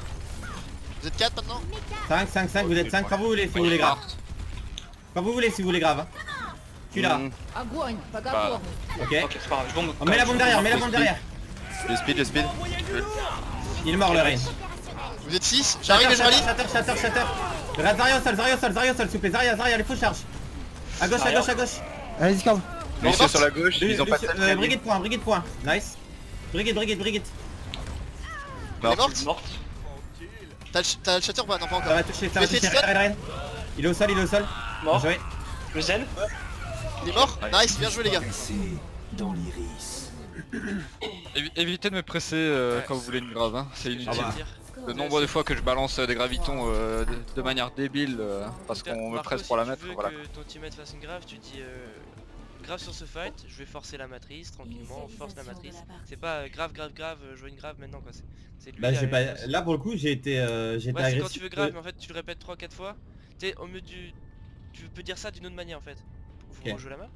Vous êtes 4 maintenant. 5, vous êtes 5 quand vous voulez si vous voulez grave. Quand vous voulez si vous voulez grave. Je suis là. Огонь, по Bah. готовности. Ok. Ok, c'est pas grave, je bombe. On met la bombe derrière, Le speed. Il est mort le Ren. Vous êtes 6. J'arrive et je rallie. Shatter. Regarde Zarya au sol, s'il vous plaît. Zarya, les faux charges. À gauche. Allez, Discord. Lucio sur la gauche, ils ont pas de self. Brigade point. Nice. Brigade. Elle est Mort. morte. T'as le shatter ou pas? Non, pas Ça encore. va toucher. Mais c'est stun. Ren. Il est au sol. Mort. Bien joué. Le zen. Il est mort. Nice, bien joué les gars. Évitez de me presser quand vous voulez une grave, hein. C'est inutile. bah. Le nombre de fois que je balance des gravitons de manière débile parce qu'on me presse pour la mettre, voilà. Si tu veux que ton teammate fasse une grave, tu dis grave sur ce fight, je vais forcer la matrice tranquillement, on force la matrice. C'est pas grave, je veux une grave maintenant quoi. C'est lui. Bah j'ai pas. Là pour le coup j'ai été Ouais, c'est agressif. quand tu veux grave, mais en fait tu le répètes 3-4 fois. Tu sais, au mieux du. Tu peux dire ça d'une autre manière en fait. Vous Ok. rejouez la map?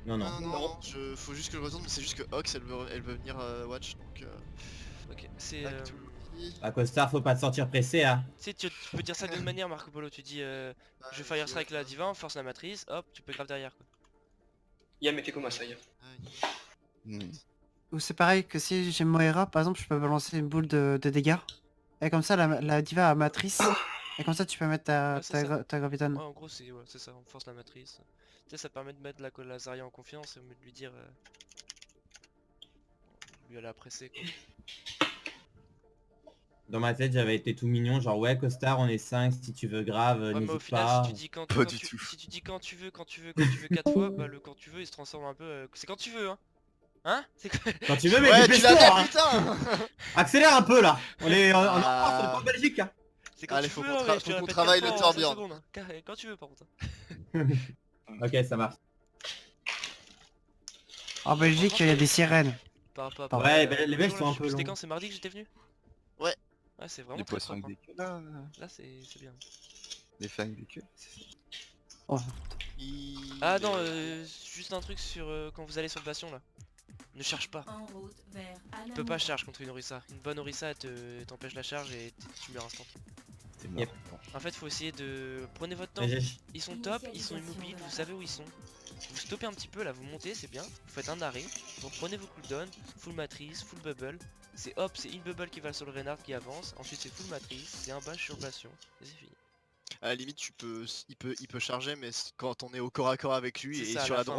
Non. Non, faut juste que je retourne, mais c'est juste que Ox elle veut venir watch donc. Ok, c'est. Back to me. À Costard faut pas te sentir pressé hein. Tu sais, tu peux dire ça d'une manière, Marco Polo. Tu dis je vais fire strike la diva, on force la matrice, hop, tu peux grave derrière quoi. Yam était comme ça, Yam. Ou c'est pareil que si j'ai Moira, par exemple, je peux balancer une boule de dégâts. Et comme ça, la diva a matrice. Et comme ça, tu peux mettre Ouais, c'est ça. ta graviton. Ouais, en gros, c'est ça, on force la matrice. Tu sais, ça permet de mettre la Zarya en confiance au lieu de lui dire. Lui, elle a pressé quoi. Dans ma tête, j'avais été tout mignon, genre ouais, Costard, on est 5, si tu veux grave, Ouais, mais au n'hésite final, pas. si tu dis quand, Pas quand du tu, tout. si tu dis quand tu veux 4 fois, bah le quand tu veux il se transforme un peu. C'est quand tu veux, hein. Hein? C'est quoi? Quand tu veux, mais Ouais, tu dépêche-toi, l'as hein. putain. Accélère un peu là. On est en France, Ah. on est pas en Belgique. Hein. C'est quand Allez, tu faut veux, qu'on hein, tra- mais je te faut qu'on répète travaille 4 le fois en 5 tourbillon. secondes, hein. Quand tu veux par contre. Hein. Ok, ça marche. En Belgique, il y a des sirènes. Par rapport Pardon. Ouais, à- bah, les Belges sont un peu C'était longs. quand? C'est mardi que j'étais venu? Ouais. Ouais, c'est vraiment Les très poissons propre, avec hein. des queues là. Là, c'est bien. Les fans avec des queues. c'est ça. Oh. Ah non, juste un truc sur quand vous allez sur le bastion là. Ne charge pas. Tu peux pas charge contre une Orisa. Une bonne Orisa elle t'empêche la charge et tu meurs instant. C'est mort. Yep. En fait faut essayer de... Prenez votre temps. Mais Ils sont top, ils sont immobiles, vous savez où ils sont. Vous stoppez un petit peu là, vous montez, c'est bien. Vous faites un arrêt, vous prenez vos cooldowns, full matrice, full bubble. C'est hop, c'est une bubble qui va sur le Reinhardt qui avance. Ensuite c'est full matrice, c'est un bash sur bastion. Et c'est fini. À la limite, il peut charger, mais quand on est au corps à corps avec lui C'est et ça, à sur la la fin.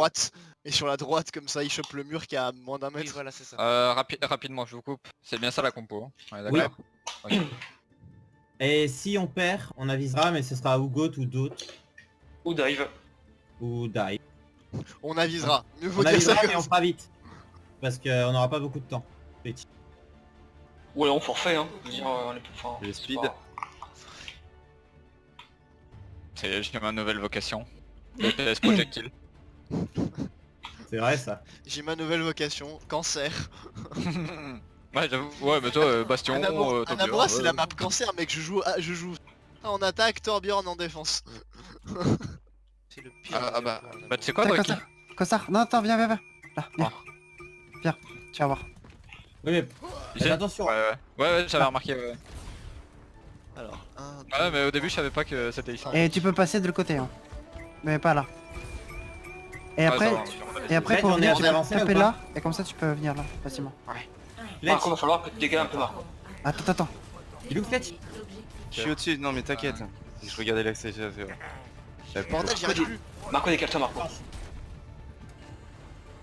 droite, comme ça, il chope le mur qui a moins d'un Oui mètre. voilà c'est ça. Rapidement, je vous coupe. C'est bien ça la compo. Hein. Ouais, Oui. d'accord. Ok. Et si on perd, on avisera, mais ce sera ou Goat ou d'autres. Ou dive. Ou Die. On avisera. Mieux vaut On dire ça avisera, comme mais on ça. fera vite. Parce qu'on n'aura pas beaucoup de temps. Petit. Ou alors on forfait, hein. Je veux dire, on est plus fort. Les speed. J'ai ma nouvelle vocation. DPS projectile. C'est vrai ça. J'ai ma nouvelle vocation, cancer. Ouais, j'avoue. Ouais, mais toi, Bastion, Anamora, Torbjorn, c'est la map cancer, mec. Je joue en attaque, Torbjorn en défense. C'est le pire. Ah bah, pour un bah tu sais quoi, Tiens, Draki? Costard, non, attends, viens. Là, viens. Ah. Viens, tu vas voir. Oui, mais Tu faites sais attention. Ouais, j'avais remarqué. Ouais. Alors, Ouais, mais au début, je savais pas que c'était ici. Et tu peux passer de l'autre côté, hein. Mais pas là. Et après, Fred, pour on est venir, en tu peux avancé ou taper pas là, et comme ça tu peux venir là, facilement. Fletch, Marco, va falloir que tu dégales un peu Marco. Attends. il est où Fletch? Je suis au-dessus, non mais t'inquiète. Je regardais l'accès, c'est vrai. J'avais plus bordel, j'y arrive plus. Marco, décale-toi Marco.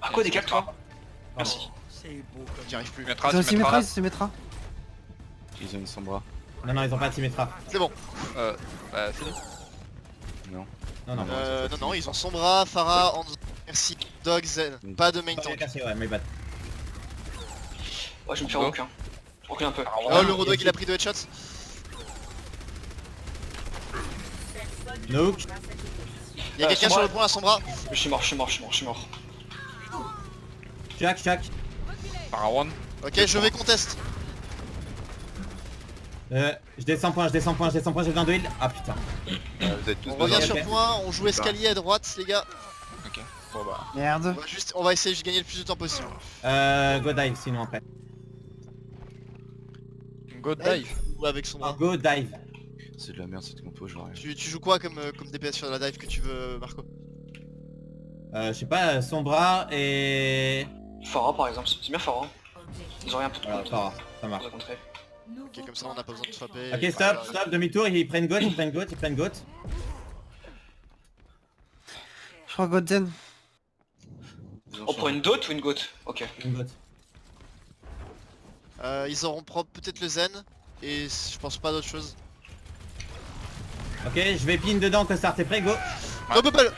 Marco, décale-toi. Merci. J'y arrive plus. Mettra, Ils ont tu aussi mettras mettra, là. ils se mettra. Ils ont une sombra. Non, ils ont pas de Symmetra. C'est bon. Bah, c'est bon. Non. Non. Non, ils ont Sombra, Pharah, Hanzo, merci, Dog, Zen. Pas de main Pas tank. cassé, ouais, my bad. Ouais, je vais me faire aucun. Je recule un peu. Oh, le Rodog il a pris 2 headshots. Nook. Il y a quelqu'un Sombra. sur le point, la Sombra. Je suis mort. Chac. Pharaon. Ok, je vais contest. Je descends point, j'ai besoin de heal. Ah putain. Vous êtes tous On besoin. revient ok. sur point, on joue escalier à droite, les gars. Ok. Bon bah. Merde. On va essayer de gagner le plus de temps possible. Go dive sinon après. Go dive. Ou avec Sombra. Go dive. C'est de la merde cette compo, je vois rien. Tu joues quoi comme DPS sur la dive que tu veux, Marco? Je sais pas, Sombra et... Farah par exemple, c'est bien Farah. Ils ont rien pour Voilà, Farah, ça marche. la contrer. Ok, comme ça on n'a pas besoin de frapper. Ok, stop, demi-tour, ils prennent Goat. Je crois Godzen. On prend une dot ou une goat? Ok. Une Goat. Ils auront propre peut-être le Zen. Et je pense pas d'autre chose. Ok, je vais pin dedans, Costard, t'es prêt, go. No bubble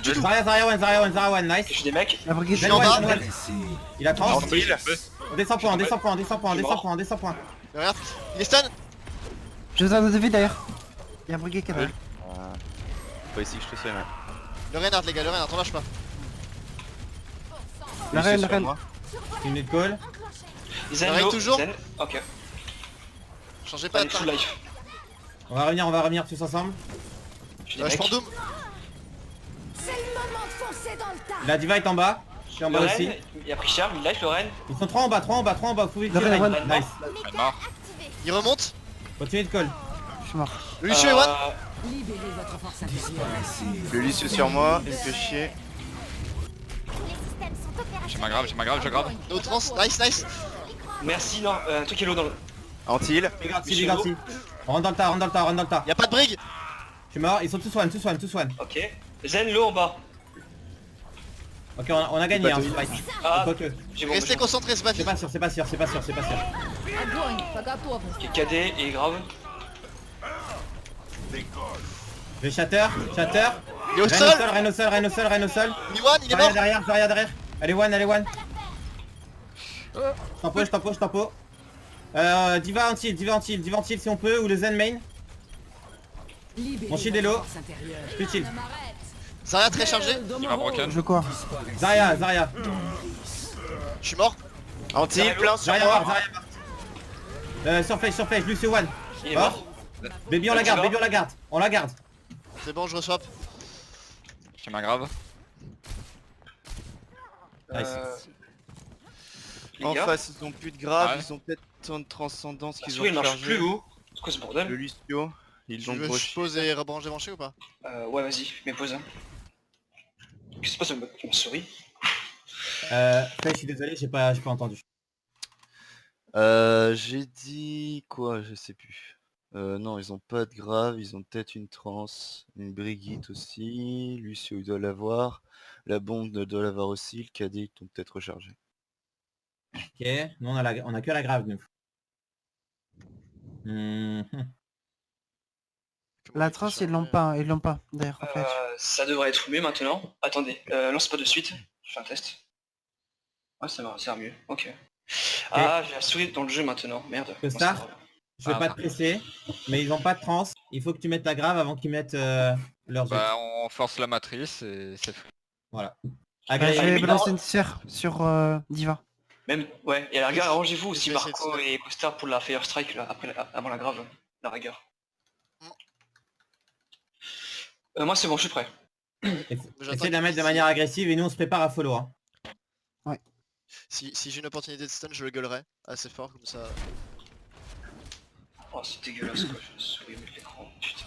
du tout. Zarya one, nice. Je suis des mecs. La brigade. Je suis en bas. Il a 30. Tranquille. Descends point. Regarde, il est stun. J'ai besoin de vie d'ailleurs. Il y a un brigade qui est là. Pas ici que je te soigne, ouais. Le Reinhardt, les gars, le Reinhardt, on lâche pas. La Lui, c'est reine, sur la reine. moi. Une minute call. Zen Arrive low, toujours. Zen. Ok. Changez pas Allez, de full taille. life. On va revenir tous ensemble. Je suis des Je mecs. prends Doom. C'est le moment de foncer dans le tas. La diva est en bas. Je suis en bas Le aussi. Ren, il a pris cher, mid life le Ren. Ils sont 3 en bas, vous pouvez Le tirer. Ren, Nice. Elle est mort. Il remonte. Continuez de call. Je suis mort. Le Lucio est one. Libérez votre force intérieure. Le Lucio sur moi, il me fait chier. Les systèmes sont opérationnels. J'ai ma grave, je grave. No trans, nice. Merci, non, un truc est low dans le... Anti-heal. Regarde-ci. On rentre dans le tas. Y'a pas de brig. Je suis mort, ils sont tous one. Ok. Zen low en bas. Ok, on a gagné, hein, ce fight. Ah, Quoique. j'ai bon. Restez concentrés, c'est pas C'est fini. pas sûr, c'est pas sûr, c'est pas sûr, c'est pas sûr. Огонь по готовности. KD et grave. Le shatter. Il est au Reine sol. Reine au sol. Miwan, il est Zarya mort. derrière, Zarya derrière. Allez one. Je tempo. Diva en tilt si on peut, ou le Zen main. Mon shield est low. Plus chill. Zarya très chargé. Il m'a broken. Je veux quoi? Zarya. Je suis mort. Anti, plein sur Zarya moi. mort. Sur flèche, Lucio one. Il est mort. Baby on la garde, on la garde. C'est bon, je reçois. J'ai ma grave. Nice. Les En gars, face, ils ont plus de grave, Ouais. ils ont peut-être tant de transcendance qu'ils Souris ont il marche chargé. plus où? C'est quoi ce Le bordel? Lucio, ils Tu l'ont veux que je broché. pose et rebrancher mon ou pas? Ouais, vas-y, mets pause. Qu'est-ce qui se passe avec ma souris? Je suis désolé, j'ai pas entendu. J'ai dit quoi, je sais plus. Non, ils ont pas de grave, ils ont peut-être une transe, une Brigitte aussi, Lucio il doit l'avoir, la bombe doit l'avoir aussi, le KD ils t'ont peut-être rechargé. Ok, nous on a que la grave nous. La trace, ils l'ont pas, d'ailleurs, en fait. Ça devrait être mieux maintenant. Attendez, lance pas de suite. Je fais un test. Ouais, ça va mieux. Ok. Ah, j'ai la souris dans le jeu maintenant. Merde. Que Bon, ça c'est pas grave. Je vais pas te presser, mais ils ont pas de trans. Il faut que tu mettes la grave avant qu'ils mettent leurs œufs. Bah on force la matrice et c'est fait. Voilà. Je Agressif. vais balancer une serre sur Diva. Même, ouais, et à la rigueur, arrangez-vous aussi Je vais essayer Marco de se et Costa pour la Fire Strike là, avant la grave, la rigueur. Moi c'est bon, je suis prêt. Essaye de la mettre de manière agressive et nous on se prépare à follow. Hein. Si j'ai une opportunité de stun, je le gueulerai assez fort comme ça. Oh c'est dégueulasse quoi, je me souviens de l'écran, putain.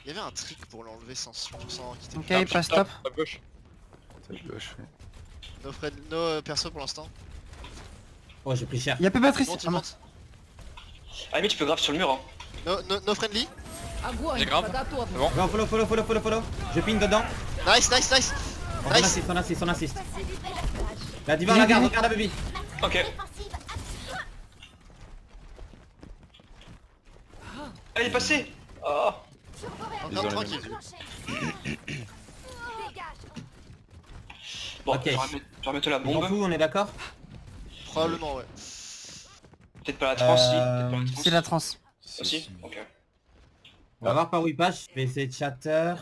Il y avait un trick pour l'enlever sans quitter. Ok, pas stop. À gauche. No perso pour l'instant. Oh j'ai pris cher. Y'a pas Patrice. Monte, Ah, monte. Ah mais tu peux grave sur le mur hein. No friendly. Огонь J'ai grave. по готовности. Go, follow. Je ping dedans. Nice. On assiste. La diva la garde, regarde la baby. Ok. Elle est passée. Oh. Encore tranquille. Bon, Ok. je vais remettre la On s'en bombe. fout, on est d'accord? Probablement ouais. Peut-être pas la trans, si. Peut-être pas la trans. c'est la transe. Aussi. Ok. On va voir par où il passe. Je vais essayer de chatter.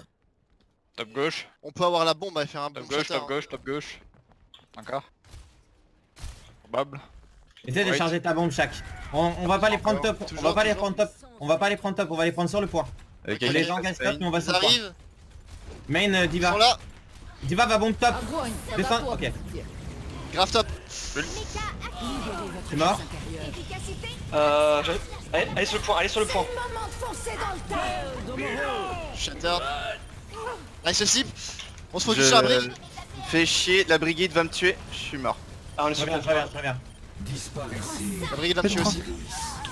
Top gauche, On peut avoir la bombe à faire un bon top gauche, shatter, top gauche, top gauche. Encore. Probable. Essaye de Wait. charger ta bombe chaque. On va pas les prendre top. On Toujours, va pas les toujours. prendre top. On va pas les prendre top, on va les prendre sur le point. Avec Les quelqu'un gens qui gagnent passe top, nous on va Ils sur le point. arrivent, Main ils Diva. sont là. Diva va bombe top. Огонь по Descends, ok. готовности. Grave top. Je suis mort. Allez sur le point, allez sur le point. Moment de foncer dans le tas. Shatter. Nice slip. On se focus sur la brique. Fais chier, la Brigitte va me tuer, je suis mort. Ah on est Je sur le reviens. point. La brique va me tuer aussi.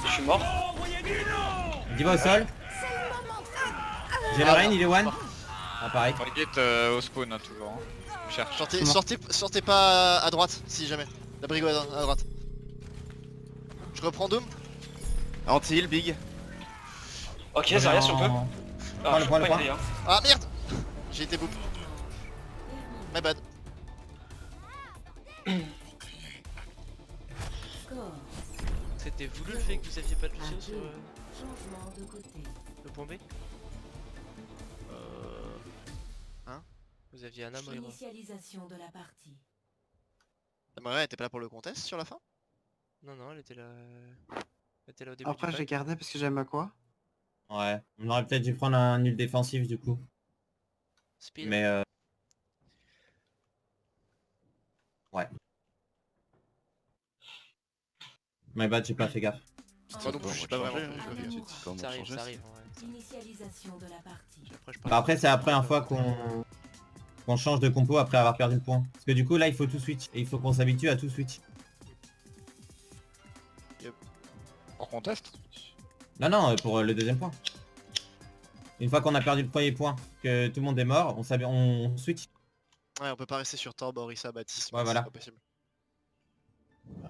Je suis mort. Diva au sol. J'ai le rain, il est one. Ah pareil. Brigitte au spawn hein, toujours. Hein. Je cherche. Sortez pas à droite si jamais. La brique à droite. Je reprends Doom. Anti-heal, big. Ok, Zarya si on peut. Prends le je point, peux le pas point. y aller, hein. Ah merde. J'ai été boop. My bad. C'était voulu le fait que vous aviez pas de Lucio sur le point B? Hein? Vous aviez Anna Moira. Initialisation de la partie. Ouais, elle était pas là pour le contest sur la fin? Non, elle était là. Elle était là au début. Après, du j'ai pack. gardé parce que j'aime à quoi. Ouais. On aurait peut-être dû prendre un nul défensif du coup. Speed. Mais ouais. My bad, j'ai pas fait gaffe. Moi non plus, je suis pas vraiment. Ça arrive, ça arrive. En vrai. Initialisation de la partie. Après, je Bah, après c'est la première fois qu'on change de compo après avoir perdu le point. Parce que du coup là il faut tout switch. Et il faut qu'on s'habitue à tout switch. Pour contest. Non, pour le deuxième point. Une fois qu'on a perdu le premier point, que tout le monde est mort, on switch. Ouais, on peut pas rester sur Torb, Orisa, Baptiste. Ouais, voilà. C'est pas possible. Ouais,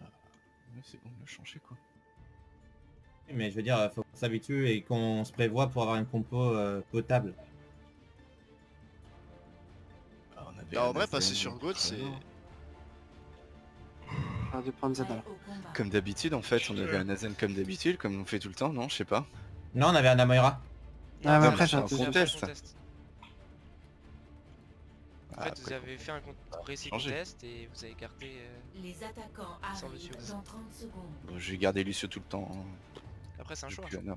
c'est bon, on l'a changé quoi. Mais je veux dire, faut qu'on s'habitue et qu'on se prévoit pour avoir une compo potable. Ah, on avait Bah, en un vrai, Azen, passer sur God, c'est. On va prendre Z alors. Comme d'habitude en fait, on avait un Azen comme d'habitude, comme on fait tout le temps, non? Je sais pas. Non, on avait un Amoira. Ah, mais non, après, c'est un j'ai contest. En Ah, fait, vous après, avez fait un précis changer. contest et vous avez écarté. Les attaquants Sans arrivent Lucio. dans 30 secondes. bon, j'ai gardé Lucio tout le temps. Hein. Après, c'est un choix. Depuis Anna.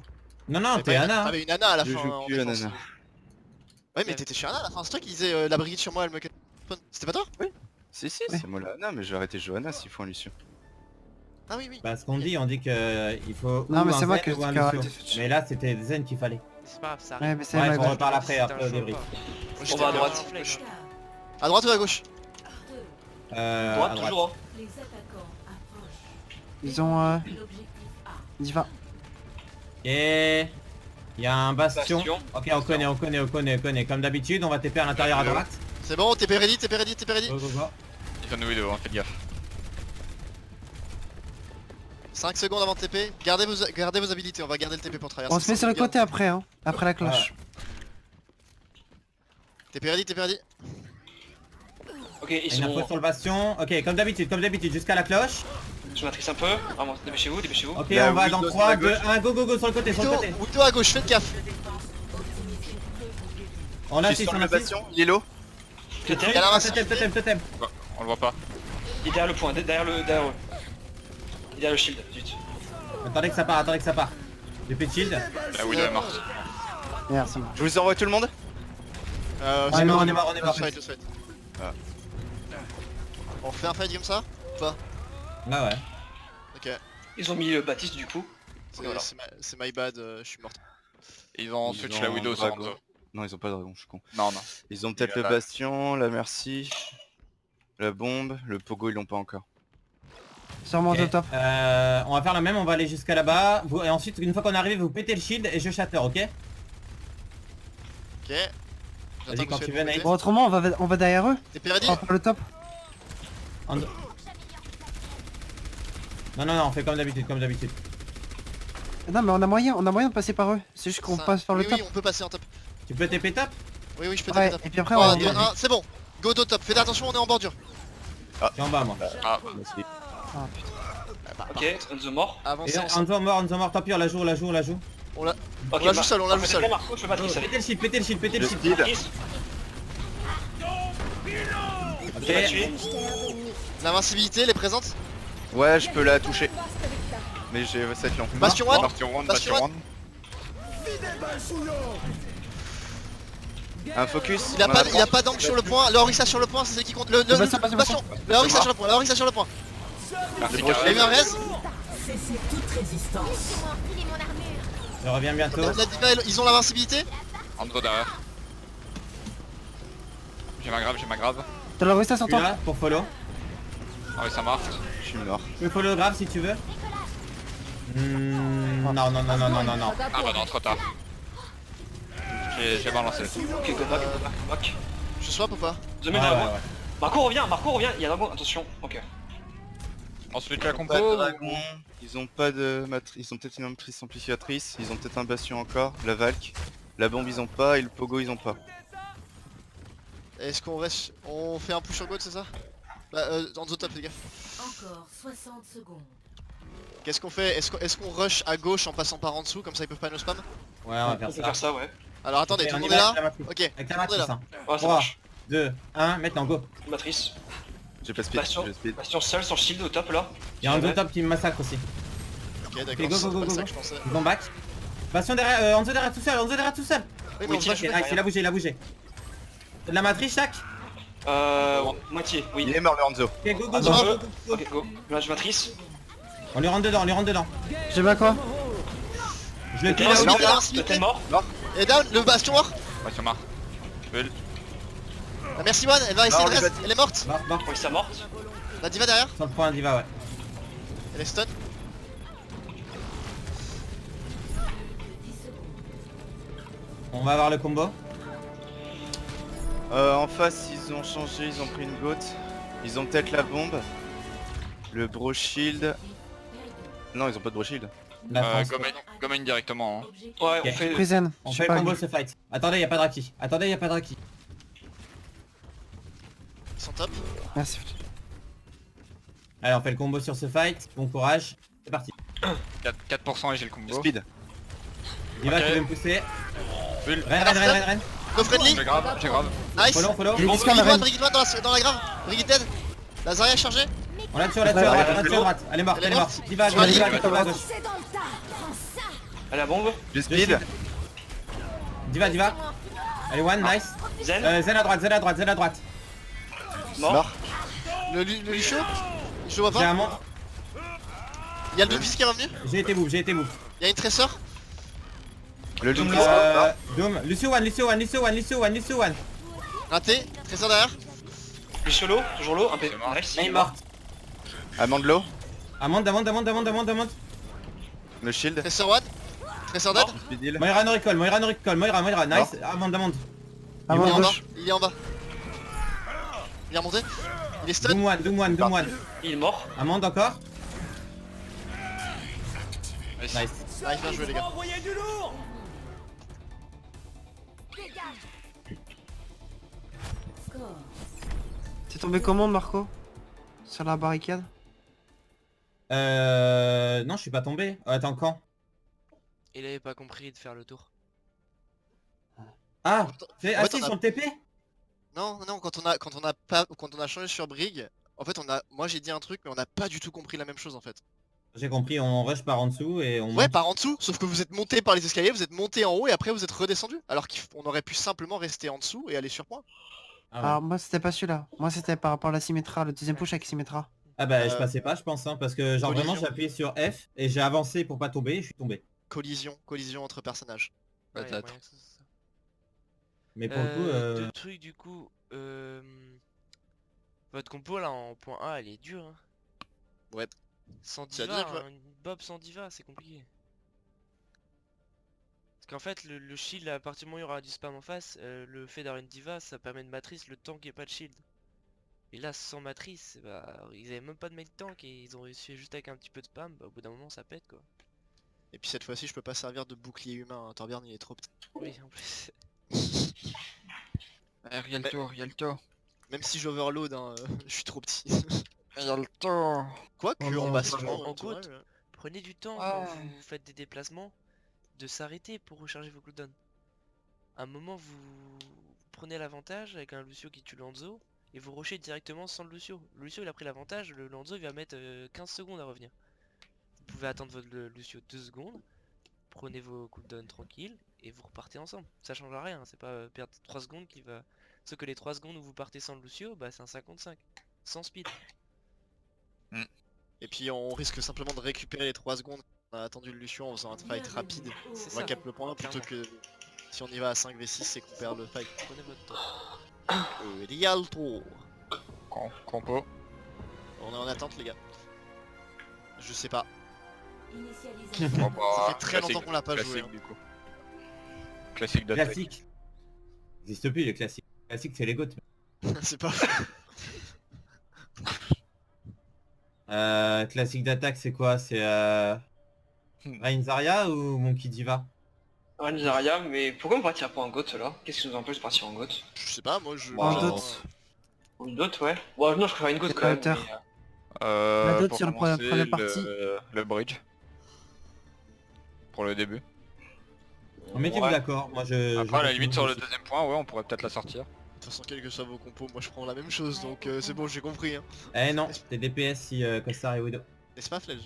Non, non, Mais t'es pas- Anna. T'avais une Anna à la Je fin. joue en plus à défense. Nana. Ouais, mais t'étais chez Anna à la fin. C'est toi qui disais la brigade sur moi, elle me. C'était pas toi? Si, c'est moi la Anna, mais je vais arrêter Johanna s'il faut un Lucio. Ah oui, oui. Bah, ce qu'on dit, on dit que il faut Non, ou mais un c'est moi Zen qui ou un ai arrêté Lucio. ce switch. Mais là, c'était Zen qu'il fallait. C'est pas grave, ça Ouais, arrive. mais c'est Ouais, ma on bad. reparle après, C'est un après au choix débrief. pas. J'étais On va à bien. droite. À droite ou à gauche? À Droite, toujours. hein. Les attaquants approchent. Ils ont L'objectif A. Diva. Et il y a un bastion. Bastion. Ok, on connaît. Comme d'habitude, on va TP à l'intérieur à droite. C'est bon, TP ready, TP ready, TP ready. Go, go, go. Ils ont nous vidéo, hein, faites gaffe. 5 secondes avant de TP. Gardez vos habilités, on va garder le TP pour traverser. On se met sur le côté après, hein. Après la cloche. TP ready, TP ready. Ok, ils Une info sont. sur le bastion. Ok, comme d'habitude, jusqu'à la cloche. Je matrice un peu. Vraiment, dépêchez-vous, dépêchez-vous. Ok, La on va dans Windows 3, sur 2, la 1, go sur le côté, Widow à gauche, faites gaffe. On Je suis assiste, sur on le assiste. bastion, il est low. Il y a la race. Totem. On le voit pas. Il est derrière le point, derrière eux. Il est derrière le shield, zut. Attendez que ça part. Le pit shield. La Widow est morte. Merde, c'est bon. Je vous envoie tout le monde. On est mort. Let's fight. Ah. On refait un fight comme ça? Ou pas? Ah ouais. Ok. Ils ont mis Baptiste du coup. Voilà. C'est my bad, je suis mort. Ils ont Ils switch ont la Widow sur dragon. Hanzo. Non, ils ont pas de dragon, je suis con. Non. Ils ont peut-être Il y le a la- bastion, la merci, la bombe, le pogo ils l'ont pas encore. Sûrement Ok, au top. on va faire la même, on va aller jusqu'à là-bas. Et ensuite, une fois qu'on est arrivé, vous pétez le shield et je shatter, ok? Ok. Vas-y, quand tu veux, Nate. Bon, autrement, on va derrière eux. TP ready? On va pour le top. Non, on fait comme d'habitude. Non, mais on a moyen de passer par eux. C'est juste qu'on Ça- passe par le oui, top. Oui, on peut passer en top. Tu peux TP top? Oui, je peux Ouais, taper top. et puis après, 3, on 2, 1, c'est bon. Go au top. Faites attention, on est en bordure. Je suis en bas, moi. Ah, Merci. Ah, putain. Ok, Enzo mort. Et Avancez. Enzo mort, tant pis, on la joue. On la joue seul, on la joue seul. Marco, je peux matrice avec. Pétez le shield. Le speed. Matrice. Ok. Je l'ai tué. L'invincibilité, elle est présente. Ouais, je peux la toucher. Mais j'ai 7 long. Bastion one. Bastion one, Bastion Bastion one. one. Un focus. Il a on pas, apprend. il a pas d'angle sur le point. Le Orisa sur le point, c'est celle qui compte. Le bastion. bastion. Le Orisa sur le point. Le Orisa sur le point. Merci Il y a eu Karel. un res. Cessez toute résistance. Je reviens bientôt. La diva, ils ont l'invincibilité. Hanzo derrière. J'ai ma grave. T'as la resta sur Je suis toi. là pour follow. Ah oui, ça marche. Je suis mort. Je peux follow grave si tu veux. Non. Ah bah non, trop tard. J'ai balancé. Ok, go back. Je swap ou pas? The main dragon. Marco revient, il y a un dragon, attention. Ok. Ensuite la compo. Pas de dragon. Ils ont pas de matrice. Ils ont peut-être une matrice amplificatrice. Ils ont peut-être un bastion encore. La Valk. La bombe ils ont pas et le pogo ils ont pas. Est-ce qu'on reste. On fait un push sur God, c'est ça? Bah, dans the top, les gars. Encore 60 secondes. Qu'est-ce qu'on fait? Est-ce qu'on rush à gauche en passant par en dessous, comme ça ils peuvent pas nous spam? Ouais, on va On peut faire faire ça. ça, ouais. Alors attendez, Ok, tout le on monde y est va là? avec la matrice. Ok, Avec tout la le monde est matrice, là. hein. Ouais, ça 3, marche. 2, 1, maintenant go. Matrice. J'ai pas speed. Bastion. J'ai speed. Bastion seul sur le shield au top là. Il y a un deux top qui me massacre aussi. Ok, Ok, d'accord, go, c'est go, pas go, ça go. que je pensais. Ils vont back. Bastion derrière, Enzo derrière tout seul. Oui, mais on Ok, va Ok, jouer. nice, il a bougé. De la matrice chaque. Moitié, oui. Il est mort le Hanzo. Ok, go. Ok, go. Là, je matrice. On lui rentre dedans. J'ai pas quoi. Je le kill Non, là c'est où mort. il est. L'invincibilité. T'es mort. Et down, le bastion mort. Bastion marre. La merci one, elle va essayer Non, de les reste. Elle est morte. Mort. Oui, ça morte. La diva derrière. Sur le point diva, ouais. Elle est stun. On va avoir le combo. En face, ils ont changé, ils ont pris une goat. Ils ont peut-être la bombe. Le bro shield. Non, ils ont pas de bro shield. La France. Gomain directement. Hein. Ouais, Ok. on fait... Prison. On je fait sais pas. combo ce fight. Attendez, y'a pas de Raki. Attendez, y'a pas de Raki. Ils sont top. Merci. Allez, on fait le combo sur ce fight. Bon courage. C'est parti. 4% et j'ai le combo. Speed. Diva, Ok. tu veux me pousser. Bulle. Ren. No friendly. J'ai grave, j'ai grave. Nice. Follow. Il est discret, Brigade Marine. Brigade dans la grave. Brigade dead. La Zarya chargée. On l'a tué à droite, Elle est morte, Elle est morte. Diva, à Sur la gauche, ligne. Diva à gauche. Foncez dans le tas. Prends ça. À la bombe. J'ai speed. Diva. Allez, one, nice. Zen. Zen à droite. Mort. Le Lucio. Je le vois J'ai pas. un monde. Il y a le Doomfist qui est revenu. J'ai été bouffe. Il y a une tresseur. Le Doom. Doom. Lucio one. Raté. Tresseur derrière. Lucio low, toujours low, un peu. C'est mort. Nice. Elle est morte. Amande low. Amende. Le shield. Tresseur one. Tresseur dead. Speed heal. Moira no recall, nice. Amende. Il est Avant en bas. gauche. Il est en bas. Il est remonté. Il est stun. Doom one. Il est mort. Amende encore. Nice. Nice. Nice, bien joué les gars. T'es tombé comment, Marco? Sur la barricade? Non, je suis pas tombé. Attends, quand? Il avait pas compris de faire le tour. Ah, En fait, assis on a- sur le TP? Non, quand on a changé sur Brig, en fait moi j'ai dit un truc mais on n'a pas du tout compris la même chose en fait. J'ai compris, on rush par en dessous et on... Ouais, par en dessous, sauf que vous êtes monté par les escaliers, vous êtes monté en haut et après vous êtes redescendu. Alors qu'on aurait pu simplement rester en dessous et aller sur point. Ah, ouais. Alors moi c'était pas celui-là. Moi c'était par rapport à la Symmetra, le deuxième push avec Symmetra. Ah bah je Euh, passais pas je pense hein, parce que genre collision. vraiment j'ai appuyé sur F et j'ai avancé pour pas tomber et je suis tombé. Collision entre personnages. Ouais, y a Peut-être. moyen que ce soit ça. Mais pour le coup Deux trucs du coup. Votre compo là en point A elle est dure. Hein. Ouais. Sans Tu as diva, dit, quoi. une Bob sans diva, c'est compliqué. Parce qu'en fait le shield à partir du moment où il y aura du spam en face, le fait d'avoir une diva ça permet de matrice le temps qu'il n'y ait pas de shield. Et là sans matrice, bah ils avaient même pas de main tank et ils ont réussi juste avec un petit peu de spam, bah, au bout d'un moment ça pète quoi. Et puis cette fois-ci je peux pas servir de bouclier humain, hein. Torbjorn il est trop petit. Oui en plus. Il y a le tour. Même si j'overload, hein, je suis trop petit. Il y a le tour. Quoique Oh non, en bastion, en tout goutte. va, Prenez du temps Ah. quand vous faites des déplacements de s'arrêter pour recharger vos cooldowns. À un moment vous prenez l'avantage avec un Lucio qui tue Lanzo et vous rushez directement sans le Lucio. Le Lucio il a pris l'avantage, le Lanzo il va mettre 15 secondes à revenir. Vous pouvez attendre votre Lucio 2 secondes, prenez vos cooldowns tranquilles et vous repartez ensemble. Ça changera rien, c'est pas perdre 3 secondes qui va... Sauf que les 3 secondes où vous partez sans le Lucio, bah c'est un 55, sans speed. Et puis on risque simplement de récupérer les 3 secondes qu'on a attendu le Lucio en faisant un fight rapide. C'est On va ça. cap le point plutôt que si on y va à 5v6 c'est qu'on perd le fight. Prenez votre temps. Il y a le tour. Compo. On est en attente les gars. Je sais pas. Bon, bah, Ça fait très longtemps qu'on l'a pas joué, classique, hein. du coup. Classique d'attaque. classique. Il n'existe plus les classiques. Classique c'est les GOAT. C'est pas Classique d'attaque c'est quoi? C'est Rain Zarya ou Monkey Diva? Ouais, Zarya, mais pourquoi on partirait pas en GOAT là? Qu'est-ce qui nous empêche de partir en GOAT? Je sais pas, moi je... En j'attends, dot. Ou une GOAT, ouais. Bon, non, je préfère une GOAT C'est quand même. pas mais, La dot Pour sur la commencer, première partie. le bridge. Pour le début. Mettez-vous ouais. d'accord, moi je... Après à la je- limite sur le deuxième point, ouais, on pourrait peut-être la sortir. De toute façon, quels que soient vos compos, moi je prends la même chose donc c'est bon, j'ai compris. Hein. Eh non, t'es DPS si Costar et Widow. N'est-ce pas, Fledge?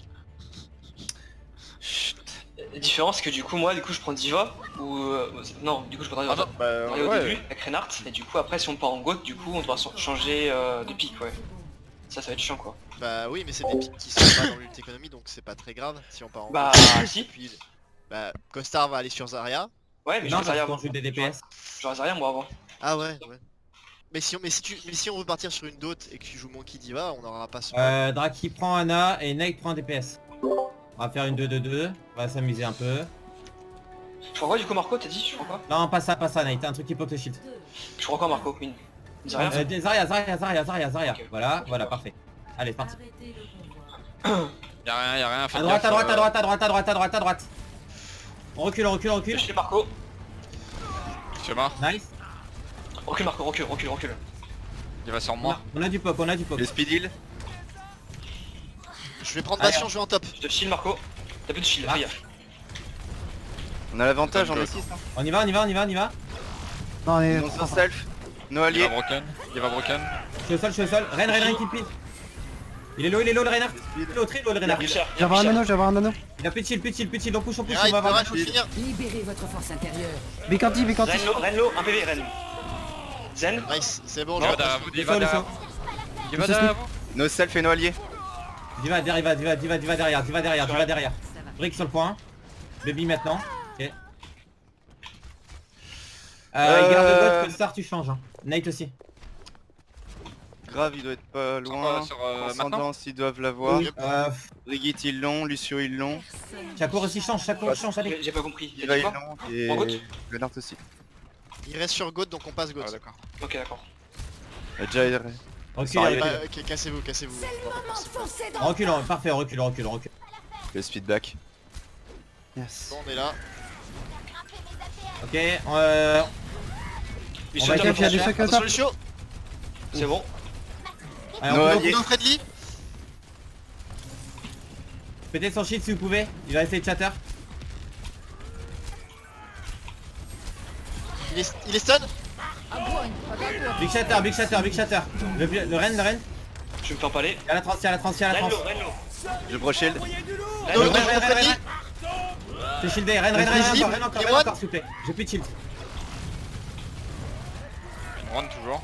La différence c'est que du coup, moi, du coup, je prends Diva ou. Non, du coup, je prends Diva. Bah Au début avec Reinhardt et du coup après si on part en GOAT du coup on doit changer de pic ouais. Ça va être chiant quoi. Bah oui, mais c'est des pics qui sont pas dans l'unité économie donc c'est pas très grave si on part en Bah GOAT. si. Puis, bah Costar va aller sur Zarya. Ouais mais Non, je Zarya parce qu'on joue des DPS. J'aurais Zarya moi avant. Ah ouais. Mais si on veut partir sur une dot et que tu joues Monkey Diva, on n'aura pas ce... Draki prend Ana et Nate prend DPS. On va faire une 2-2-2, on va s'amuser un peu. Je crois quoi du coup Marco, t'as dit? Je crois quoi? Non, pas ça, Nate, un truc qui poke le shield. Je crois quoi Marco? Une Zarya? Zarya. Ok. Voilà, parfait. Allez, c'est parti. Y'a rien, faites À droite, gaffe, à droite. On recule. Je suis Marco. Je suis mort. Nice. Recule Marco, recule. Il va sur moi. On a du poke. Le speed heal. Je vais prendre Bastion, je vais en top. Je te shield Marco. T'as plus de shield, fais gaffe. On a l'avantage, on est 6. On y va. Non, on est... Ils ont son self. No Il allié. va broken. Je suis au sol. Ren qui pile. Il est low le Reinhardt. Très low le Reinhardt. J'ai avoir un nano. Il a plus de shield, on push, on Arrête, va avoir arrête, faut le finir. Libérez votre force intérieure. Bécanti. Renlo, un PV, Ren. Zen. Nice, c'est bon, Il je va derrière vous, il va derrière vous. Il va derrière vous. No self et no allié. Diva derrière. Brick sur le point. Baby maintenant. Ok. Garde God, Star tu changes. Nate aussi. Grave, il doit être pas loin. Sur maintenant. Ascendance, ils doivent l'avoir. Oui. Brigitte, ils l'ont. Lucio, ils l'ont. Shakur aussi change, allez. J'ai pas compris. Diva, ils quoi? l'ont. Et En route Lennart aussi. Il reste sur Goat, donc on passe Goat. Ah d'accord. Ok, d'accord. Déjà, il Recule. Ok, cassez-vous. C'est le moment de foncer dans On recule, parfait, on recule. le speed back. Yes. Bon, on est là. Ok, Il On se va tire essayer de de faire faire. Attention, Lucio. C'est bon. allez, No on allié. peut On est friendly. péter son shield si vous pouvez. Il va essayer de chatter. Il est stun. Big shatter. Le Ren. Je vais me faire paler. Il y a la trans. Renlo. Je bro shield. No, Ren. friendly. C'est shieldé, Ren encore, s'il vous plaît. J'ai plus de shield. On rentre toujours.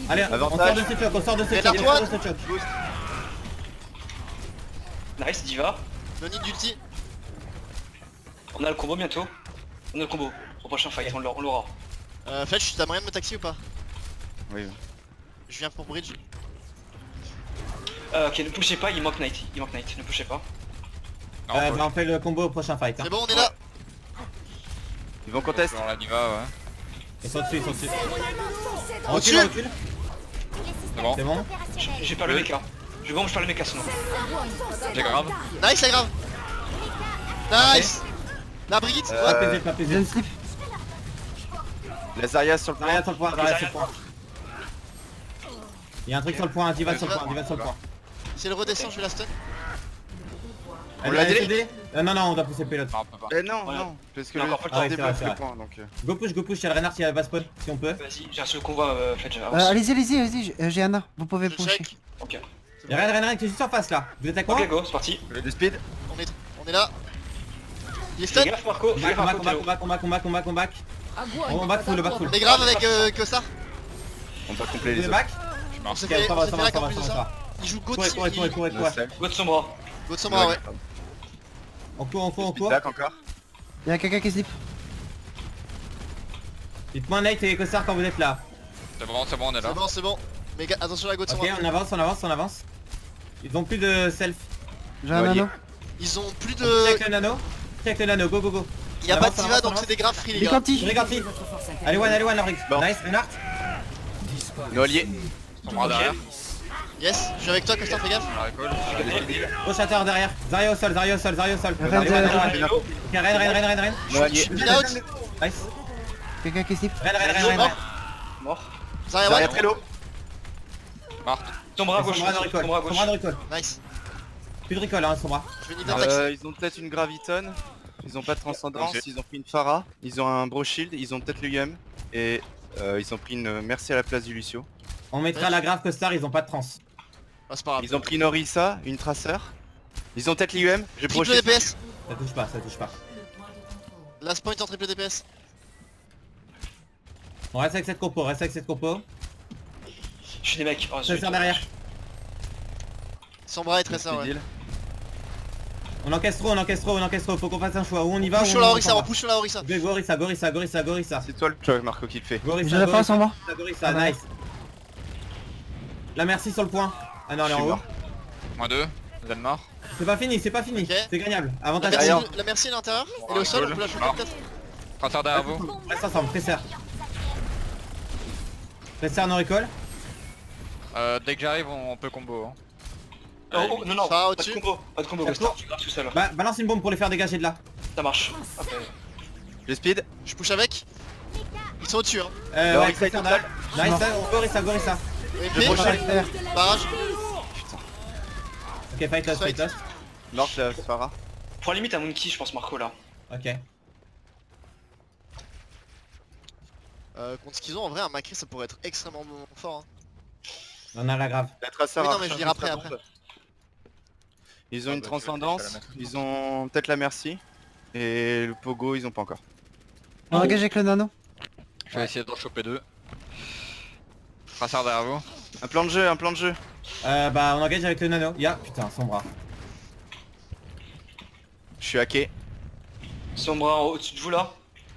Allez, Avantage. on sort de ce Reinhardt, choc. Nice, Diva. No need d'ulti. On a le combo bientôt. On a le combo. Au prochain fight, on l'aura. Fletch, t'as moyen de me taxi ou pas? Oui. Je viens pour bridge. Ok, ne poussez pas, il manque Knight. Ne poussez pas. Non, Bah on fait le combo au prochain fight. C'est bon, on est là. Ils vont contest. Dans la diva, ouais. Ils sont dessus. C'est le moment de foncer dans On Au-dessus. recule. C'est bon. C'est bon. J'ai pas le mecha. Je pas le mecha sinon. J'ai grave. Nice, c'est grave. Nice. La Brigitte. Pas PZ. Zen slip. La Zarya sur le point. Zarya sur le point. Il y a un truc sur le point, Diva sur le point. Si elle redescend, je vais la stun. Elle l'a a délai décidé non, on doit pousser le pilote. Non, on peut pas. Eh non, Ouais. non. Parce que Il y a le encore pas le temps. débloque c'est le vrai. point donc. Go push, il y a le Reinhardt qui va spawn si on peut. Vas-y, j'ai un seul convoi, Fletch. avance. Allez-y, j'ai Anna. Vous pouvez Je pusher. check. Ok. Il y a Ren qui est juste en face là. Vous êtes à quoi? Ok, go, c'est parti. Le speed. On est là. Il est stun. Fais gaffe, Marco. Fais gaffe, Marco. On back. On back full. On est grave avec que ça. On va compléter Vous les êtes autres. back? On s'est Ok, fait ça va, hack en plus de ça. va. Il joue Goat. Courez. No self. Go de son bras. Goat sans bras, ouais. On court. Speed back encore. Y'a quelqu'un qui slip. Dites-moi Nate et Kossar quand vous êtes là. C'est bon, on est là. C'est bon. Mais attention à la Goat sans Ok, bras. on avance. Ils ont plus de self. J'ai un nano. Ils ont plus Check de. le nano, go. Il y a pas de diva donc c'est des graves free les gars. Bécanti. Regarde. Allez, one, la Briggs. Bon. Nice, Reinhardt. No allié. Son bras derrière. Yes, je suis avec toi, Costa, fais gaffe. On la récolte. Gros chatter derrière. Zarya au sol. Ren, Ok, Ren. No allié. Speed out. Nice. Quelqu'un qui slip. Ren. Mort. Zarya Zarya one. très low. Morte. Ton bras Son gauche. bras de recall. Ton bras Son bras de gauche. recall. Nice. Plus de recall, son bras. Je vais need un taxi. Ils ont peut-être une graviton. Ils ont pas de transcendance. Ok. Ils ont pris une Pharah. Ils ont un bro shield. Ils ont peut-être l'UM. Et ils ont pris une Merci à la place du Lucio. On mettra la grave Costar, ils ont pas de trans. Ah, c'est pas grave. Ils ont pris une Orisa, une Tracer. Ils ont peut-être l'UM. J'ai bro Triple shield. DPS. Ça touche pas. Last point en triple DPS. On reste avec cette compo, Je suis des mecs. Oh, Ça sert derrière. Son bras est très ça, Speed ouais. heal. On encaisse trop, faut qu'on fasse un choix. Où on y va, Push ou sur on la y Orisa, va on push sur la Orisa. Gorissa. C'est toi le choix Marco qui le fait. Gorissa, J'ai la face en bas. Gorissa, nice. La merci sur le point. Ah non, elle est Je en suis haut. mort. -2. Zen mort. C'est pas fini, c'est pas fini. Ok. C'est gagnable. La Avantage merci, à la merci est à l'intérieur. Elle est au sol, on peut la choper peut-être. Traceur derrière vous. Reste ensemble, presseur. Presseur non recall. Dès que j'arrive, on peut combo. Hein. Oh, non, non, Phara pas au-dessus. de combo, pas de combo, Ça Westar, court. tu graves tout seul. Balance une bombe pour les faire dégager de là. Ça marche. Le speed. Je push avec. Ils sont au-dessus hein. Non, Ouais, il fait presseur total. là. Nice, on go Rissa. MP, prochain. barrage. Ok, fight lost, fight lost. Morte la Phara. Pour la limite un monkey, je pense Marco là. Ok. Contre ce qu'ils ont en vrai, un Macri ça pourrait être extrêmement fort. Hein. On a la grave. La traceur. Oui, a non, mais je veux dire rechargé après, sa après. bombe. Ils ont Ah une bah, tu vas transcendance, la mettre. ils ont peut-être la merci. Et le pogo, ils ont pas encore. On engage avec le nano. Je vais essayer d'en choper 2. Traceur derrière vous. Un plan de jeu, un plan de jeu. Bah on engage avec le nano. Putain, son bras. Je suis hacké. Sombra au-dessus de vous là.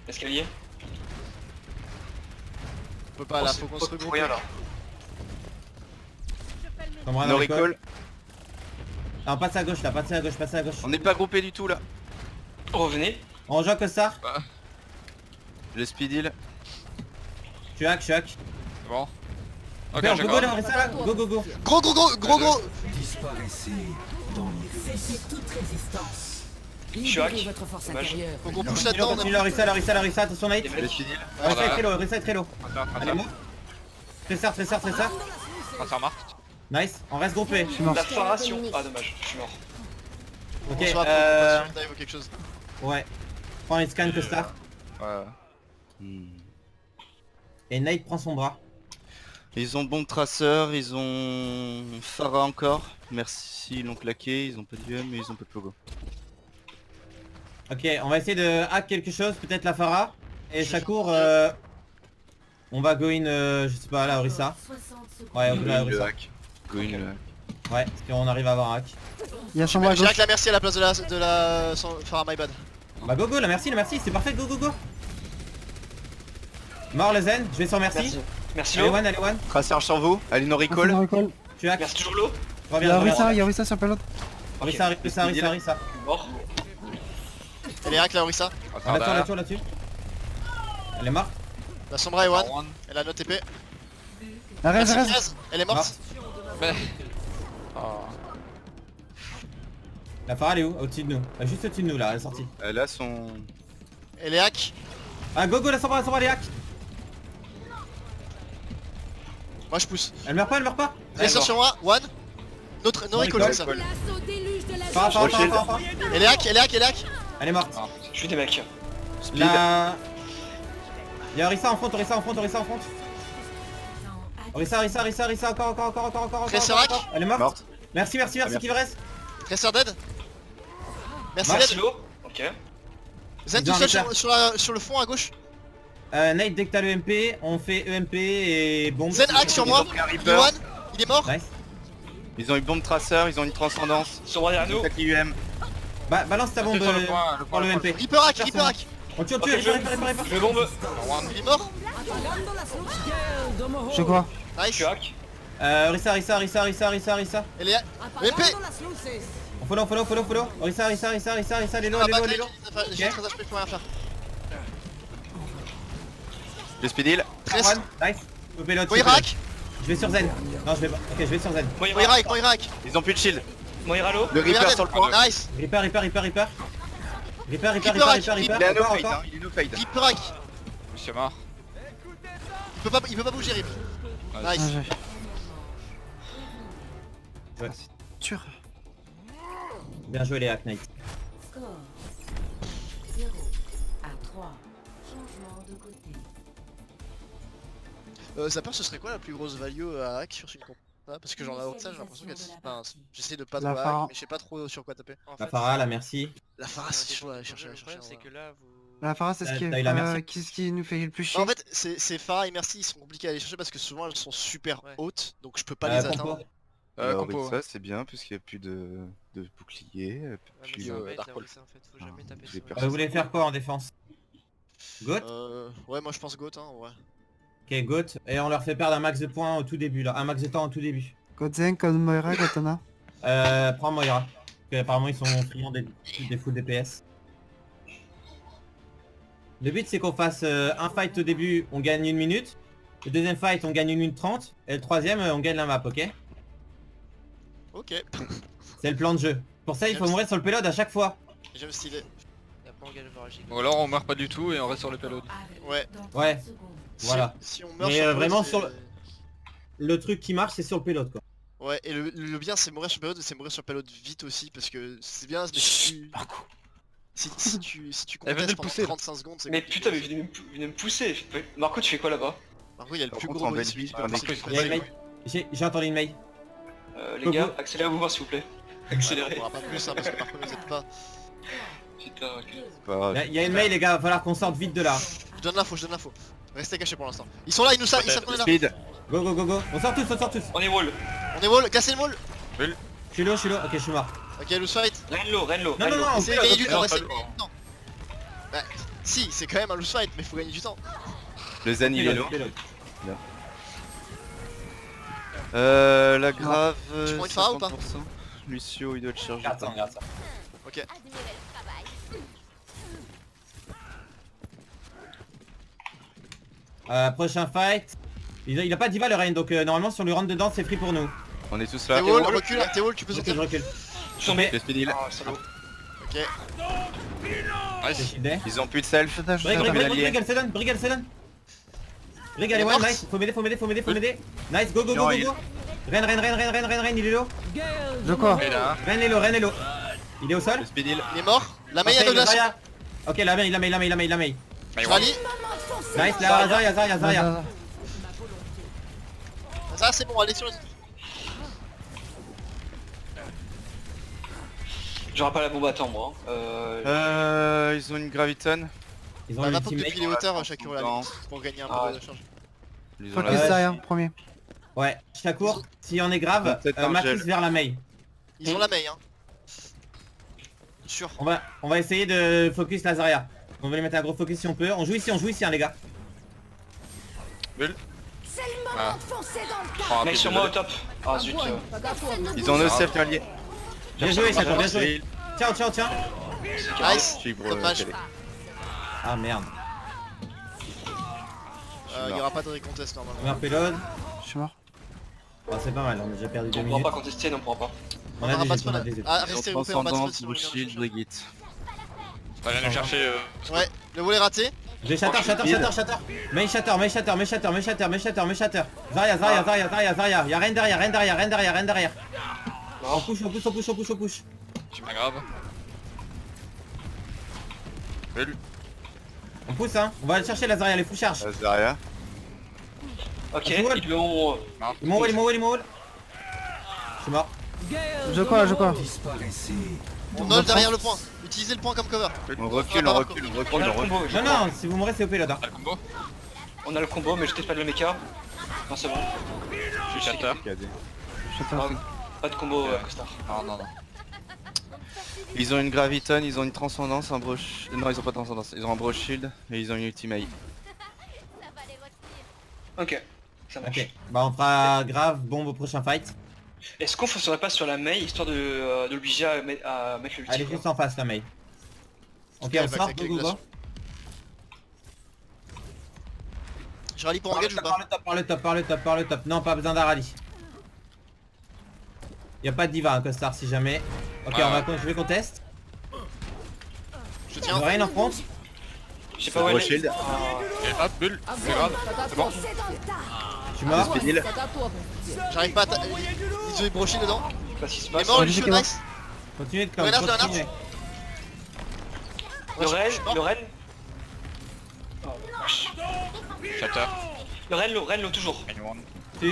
Escalier. On peut pas là, faut qu'on se regroupe. Rien là. Son bras No non recall. recall. Non, passe à gauche là, passe à gauche, passe à gauche. On n'est pas groupé du tout là. Revenez. On rejoint Costar. Le speed heal. Je suis hack, je suis hack. C'est bon. Ok, Go j'ai go grave. là, Rissa là. Go go go. Gros. Je suis hack. votre force Dommage. intérieure. Faut qu'on push Continue, là-dedans. continue la Rissa, attention Nate. Le speed heal. Rissa est très low, Rissa est très low. Traceur, Allez, traceur. moi. Tresseur. Traceur marque. Nice, on reste groupé. Je suis mort. La faration. Ah dommage, je suis mort. Ok, On se voit après, on dive ou quelque chose. ouais. Prends une scan Costar. Ouais. Et Nate prend son bras. Ils ont bon traceur, ils ont Phara encore. Merci, ils l'ont claqué, ils ont pas de UM mais ils ont pas de pogo. Ok, on va essayer de hack quelque chose, peut-être la Phara. Et Shakur, on va go in, je sais pas, là, Orissa. Ouais, on va Le Orissa. hack. Go in le hack. Ouais, parce qu'on arrive à avoir un hack. Il y a chambre à J'ai gauche. la merci à la place de la Phara my bad. Bah go, la merci, c'est parfait, go. Mort le zen, je vais sur merci. Merci Allez Lo. one, allez one. Traceur sur vous, allez no recall. Tu hack, Merci toujours Lo. Il y a reviens. Orissa sur pelot. Orissa. Mort. Elle est hack la Orissa. Traceur On derrière. la tour là-dessus. Elle est morte. La Sombra est one. One. Elle a no TP. La Merci reste. Kaz. Elle est morte. Mais... Oh. La Phara elle est où? Au-dessus de nous. Juste au-dessus de nous là, elle est sortie. Elle a son... Elle est hack. Ah go, la Sombra elle est hack. Moi je pousse. Elle meurt pas. Tresseur sur moi. One. Notre no recall recall. c'est ça. L'assaut déluge de la Phara. Elle est hack. Elle est morte. Je suis des mecs. La... Y'a Orissa en front. Orissa, encore. Tresseur hack. Elle est morte. Morte. Merci, qui le reste. Tresseur dead. Merci Merci dead. Lo. Ok. Zen Ils tout ont seul un sur le fond à gauche. Nate, dès que t'as le MP, on fait EMP et bombe. Zen hack sur moi. Ils ont un Il est Reaper. one. Il est mort. Nice. Ils ont une bombe traceur, ils ont une transcendance. Sombra derrière nous. Peut-être l'UM. Bah, balance ta bombe Sur le point, pour le MP. Reaper hack. On tue, Ok, Reaper. je bombe. Il est mort. Je quoi? Je Nice. suis hack. Rissa. Elle est MP. On follow. Rissa, les lots. J'ai 13 HP, je peux rien faire. Le speed heal. Tress. Nice. Topez l'autre. Moira hack. Je vais sur Zen. Non, je vais pas. Ok, je vais sur Zen. Moira hack. Ils ont plus de shield. Moira Lo. Le Reaper sur le point. Nice. Reaper. Il est à no fade, hein. Il est no fade. Reaper hack. Monsieur mort. Il peut pas bouger Rip. Nice. Sûr. Bien joué les hack Knight. Score 0 à 3. Changement de côté. Zapper, ce serait quoi la plus grosse value à hack sur une comp? Parce que j'en ai ça, j'ai l'impression qu'elle... Enfin, j'essaie de pas La trop Phara. hack, mais je sais pas trop sur quoi taper. En La fait, Phara, la merci. La Phara, c'est chaud à aller chercher. Le problème c'est que là vous... La Phara, c'est ce T'as eu la merci. qui nous fait le plus chier. En fait, c'est Phara et Merci, ils sont compliqués à aller chercher parce que souvent elles sont super Ouais. hautes, donc je peux pas les Compo. atteindre. Compo. Ça c'est bien puisqu'il n'y a plus de bouclier. Ouais, mais Puis, c'est un bait, Dark la Hole. Orissa, en fait, faut jamais taper J'ai sur peur. elle. Vous voulez faire quoi en défense? Goat. Ouais, moi je pense Goat, hein, ouais. Ok, Goat. Et on leur fait perdre un max de points au tout début là. Un max de temps au tout début. Code Zen, code Moira, Katana. Prends Moira. Apparemment ils sont friands des full DPS. Le but c'est qu'on fasse un fight au début, on gagne 1 minute. Le deuxième fight on gagne 1 minute 30. Et le troisième on gagne la map, ok? Ok. C'est le plan de jeu. Pour ça il faut mourir sur le payload à chaque fois. J'aime stylé. Et après on gagne le barrage. Ou alors on meurt pas du tout et on reste sur le payload. Ouais. Ouais. Voilà. Si on meurt Mais sur le vraiment c'est- sur le truc qui marche c'est sur le payload quoi. Ouais, et le bien c'est mourir sur payload et c'est mourir sur payload vite aussi parce que c'est bien, mais si tu Elle venait contestes de pendant pousser, là. 35 secondes, c'est Mais compliqué. putain, mais venez me pousser. Marco, tu fais quoi là-bas? Marco, il y a le Par plus contre, gros en bonus. Belgique, Ah, on est c'est que- le Il y a une conseil. mail. J'ai entendu une mail. Les Go, gars, go. accélérez à vous voir s'il vous plaît. On Accélérez. pourra pas plus hein, parce que Marco nous aide pas. Putain, ok. C'est pas grave. Il y a une mail les gars, va falloir qu'on sorte vite de là. Je donne l'info. Restez cachés pour l'instant. Ils sont là, ils savent qu'on est là. Speed. Go go go go. On sort tous, on sort tous. On est wall. On est wall, cassez le wall. Je suis low, ok je suis mort. Ok, loose fight. Renlo. Non non non, on Essayez peut de gagner du temps, non, essayez pas de gagner du temps. Bah, si, c'est quand même un loose fight, mais faut gagner du temps. Le Zen il est low. payload. La grave. Tu prends une phare ou pas 50%. Lucio il doit le charger. Regarde ça, regarde ça. Ok. Prochain fight. Il a pas diva le rain donc normalement si on lui rentre dedans c'est free pour nous. On est tous là. T'es wall, recule, t'es wall, tu peux Ok sauter. je recule. Je suis tombé. Le speed heal. Ah, salaud. Ok. J'ai shieldé. Ils ont plus de self. Brig elle se donne. Brig elle est one, nice. Faut m'aider. Nice, go. Ren, il est low. De quoi? Et là, Ren est low. Il est au sol. Le speed heal. Il est mort. La main Parfait, de le glace. Zarya. Ok, la main. Je rallie. Nice, la Zarya. Ça, c'est bon, allez sur les. J'aurai pas la bombe à temps moi. Ils ont une graviton. Ils ont Bah, une va pas depuis teammate. les hauteurs, Shakur, là, pour gagner un peu de charge. Ils ont Focus la... derrière, premier. Ouais, Shakur, si on est grave, Peut-être un Matrix gel. vers la main. Ils ont la main, hein. Sûr. On va essayer de focus la Zarya. On va lui mettre un gros focus si on peut. On joue ici hein, les gars. C'est le moment de foncer dans le tas. Mec sur moi au top. Ah zut. Ils ont nos self alliés. Bien joué, Shakur, bien joué. Tiens. Nice. Dommage. Ah merde. Il y aura pas de recontest normalement. Premier payload. Je suis mort. Bon, c'est pas mal, on a déjà perdu 2 On pourra minutes. pas contester, non on pourra pas. On On a aura des pas de jets, on a spawn. des jets. Ah, restez groupés en bas de spawn, Transcendance, sinon il y en a Shield, un. Brigitte. va aller chercher. Ouais, le wall est raté. J'ai shatter. Main shatter. Zarya. Y'a rien derrière. On push. J'ai pas grave. On pousse hein. On va aller chercher la Zarya, les full charge. Zarya. Ok, Ah, wall. ils le ont. Ils m'ont wall. Je suis mort. Je quoi? On nole derrière le point. Utilisez le point comme cover. On recule. On a le combo. je Non, crois. si vous mourrez c'est au payload hein. T'as le combo? On a le combo, mais je teste pas le mecha. Non, c'est bon. Je suis shatter. Pas de combo, Costard. Non. Ils ont une graviton, ils ont une transcendance, un broche... Non, ils ont pas de transcendance, ils ont un broche shield et ils ont une ultimate. Ok, ça marche. Ok. Bah on fera grave bombe au prochain fight. Est-ce qu'on foncerait pas sur la main histoire de l'obliger à mettre le Elle est ulti juste en face la mail. Ok, elle on va sort, claquer go. les glaces. Je rallie pour engage ou pas? Par le top. Non, pas besoin d'un rallye. Y'a pas de diva, hein, Costard, si jamais. Ok, je vais qu'on teste. Je Ils tiens. ont rien en front. Je sais pas où elle est. Shield. Et hop, bulle. C'est grave. C'est bon. Foncez dans le tas. Je suis mort. Speed heal. J'arrive pas à ils ont broché dedans. Je sais pas ce qui se Il est passe. mort, Ouais, Lucio, je sais nice. Continuez de Renard, Renard. continuez. Le je Ren, suis mort. le Ren. Shatter. Le Ren, toujours. Anyone. Tu.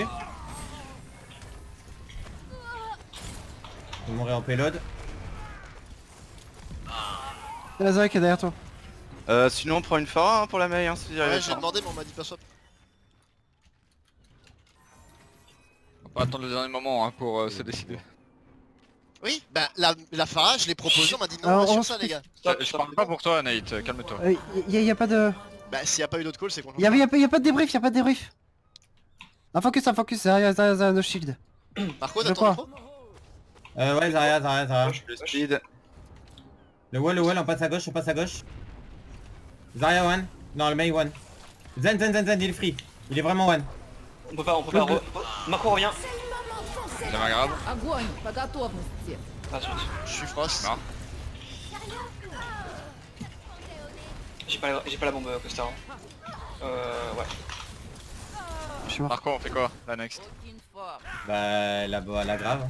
Je vais mourir en payload. La Zarya qui est derrière toi. Sinon on prend une phare hein, pour la mail hein, si Ouais, j'ai demandé, mais on m'a dit pas swap. On va attendre le dernier moment hein, pour se décider. Oui, bah la Farah, je l'ai proposé, on m'a dit non, Alors, on va on sur ça, les gars. Je parle pas pour toi, Nate, calme-toi. Y a pas de... Bah, s'il y a pas eu d'autre call, c'est qu'on. Y a pas de débrief, Un focus, Zarya, no shield. Marco, De t'as ton quoi? micro? Ouais, Zarya. Le speed. Le wall, on passe à gauche, Zarya one. Non, le Mei one. Zen, il est free. Il est vraiment one. On peut pas. Macro revient. J'ai ma grave. Ah zut. Je suis Frost. Non. J'ai pas la bombe Costa. Ouais. Je suis mort. Marco, on fait quoi la next? Bah, la grave.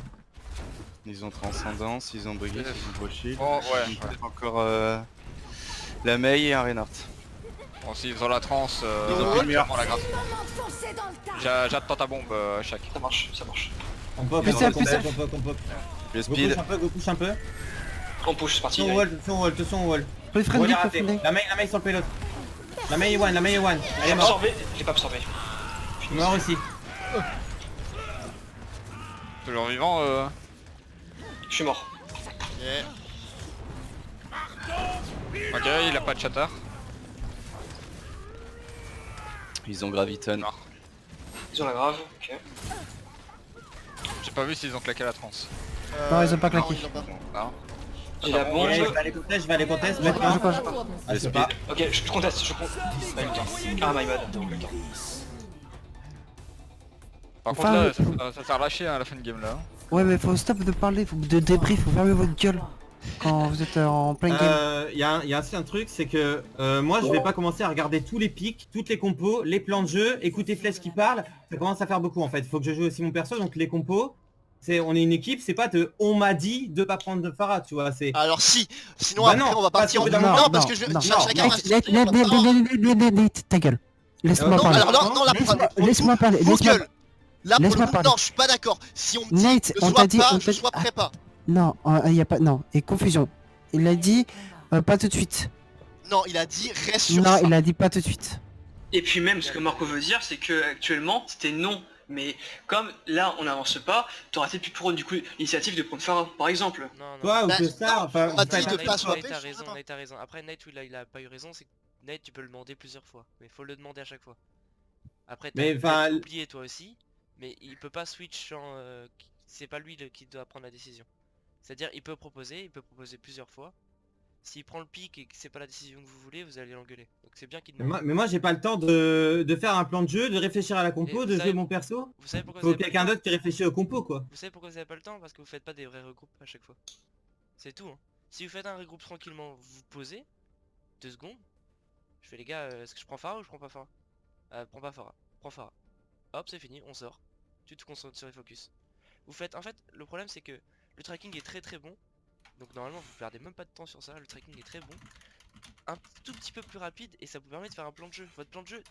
Ils ont Transcendance, ils ont Brigitte, ils ont Brochy. Oh ouais. Ils ont encore la Mei et un Reinhardt. Bon, s'ils ont la trans, Ils ont plus le mur. la grave. J'attends ta bombe, chaque. Ça marche. On poke, Plus ça. Le Go speed. push un peu. On push, c'est parti. Son wall. Plus Wall friendly, est plus raté. friendly. La main sur le payload. La main est one. Elle J'ai est pas morte. absorbé. J'ai pas absorbé. Je suis mort aussi. Toujours vivant, Je suis mort. Yeah. Ok, il a pas de shatter. Ils ont Graviton. Ils ont la grave. Ok. J'ai pas vu s'ils ont claqué la trans. Non, ils ont pas claqué. ils ont pas. Non. J'ai la bombe. Ouais, je vais aller contester. Je pas. Ah, Le c'est speed. pas. Ok, je conteste. Pas eu le temps. Ah my bad. Par Enfin, contre là, ça sert à lâcher à la fin de game là. Ouais, mais faut stop de parler, faut de débrief, faut fermer votre gueule quand vous êtes en plein game. Y a aussi un truc, c'est que moi je vais pas commencer à regarder tous les pics, toutes les compos, les plans de jeu, écouter Flash qui parle, ça commence à faire beaucoup en fait. Faut que je joue aussi mon perso, donc les compos, on est une équipe, c'est pas de on m'a dit de pas prendre de Pharah, tu vois, c'est... Alors si, sinon Bah après non, on va partir en parce que non, non, parce que je non, chacun non, va se Nate, ta gueule. Laisse-moi Non, parler. alors non, Laisse-moi parler. Vos gueules. Là pour le laisse-moi coup, parler. non, je suis pas d'accord. Si on me dit Nate, je on sois t'a dit, pas, on je t'a- sois prépa. Non, y a pas, non, et confusion. Il a dit pas tout de suite. Non, il a dit reste sur Non, ça. il a dit pas tout de suite. Et puis même ce que Marco veut dire, c'est que actuellement c'était non. Mais comme là on n'avance pas, t'aurais peut-être pu prendre du coup l'initiative de prendre Pharah, par exemple. Non. Toi ou Bah, que ça, enfin... on m'a vous faites- dit de pas swapper, Nate a je sais raison, pas. Nate a raison. Après Nate, il a pas eu raison, c'est que Nate tu peux le demander plusieurs fois. Mais faut le demander à chaque fois. Après Mais, t'as enfin, peut-être oublié toi aussi, mais il peut pas switch en... c'est pas lui qui doit prendre la décision. C'est-à-dire il peut proposer plusieurs fois. S'il prend le pic et que c'est pas la décision que vous voulez, vous allez l'engueuler. Donc c'est bien qu'il demande. Mais moi j'ai pas le temps de faire un plan de jeu, de réfléchir à la compo, Et de vous jouer savez- mon perso. Vous savez pourquoi Faut vous avez pas le quelqu'un temps d'autre qui réfléchit au compo quoi. Vous savez pourquoi vous avez pas le temps? Parce que vous faites pas des vrais regroupes à chaque fois. C'est tout. Hein. Si vous faites un regroupe tranquillement, vous posez 2 secondes. Je fais les gars, est-ce que je prends Pharah ou je prends pas Pharah? Prends pas Pharah. Prends Pharah. Hop, c'est fini, on sort. Tu te concentres sur les focus. Vous faites, en fait, le problème c'est que le tracking est très bon. Donc normalement vous perdez même pas de temps sur ça. Le tracking est très bon. Un tout petit peu plus rapide et ça vous permet de faire un plan de jeu. Votre plan de jeu,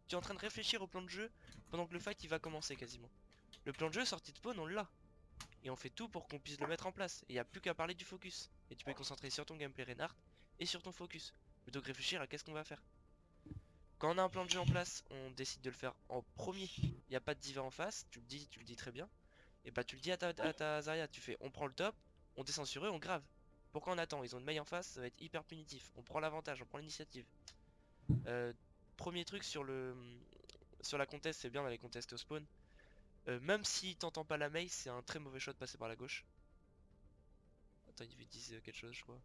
tu es en train de réfléchir au plan de jeu pendant que le fight il va commencer quasiment. Le plan de jeu sorti de spawn on l'a. Et on fait tout pour qu'on puisse le mettre en place. Et il n'y a plus qu'à parler du focus. Et tu peux te concentrer sur ton gameplay Reinhardt et sur ton focus. Plutôt que réfléchir à qu'est-ce qu'on va faire. Quand on a un plan de jeu en place, on décide de le faire en premier. Il n'y a pas de diva en face, tu le dis très bien. Et bah tu le dis à ta Zarya, tu fais on prend le top, on descend sur eux, on grave. Pourquoi on attend? Ils ont une maille en face, ça va être hyper punitif. On prend l'avantage, on prend l'initiative. Premier truc sur la contest, c'est bien d'aller contester au spawn. Même si t'entends pas la mail, c'est un très mauvais shot de passer par la gauche. Attends, il disent quelque chose, je crois.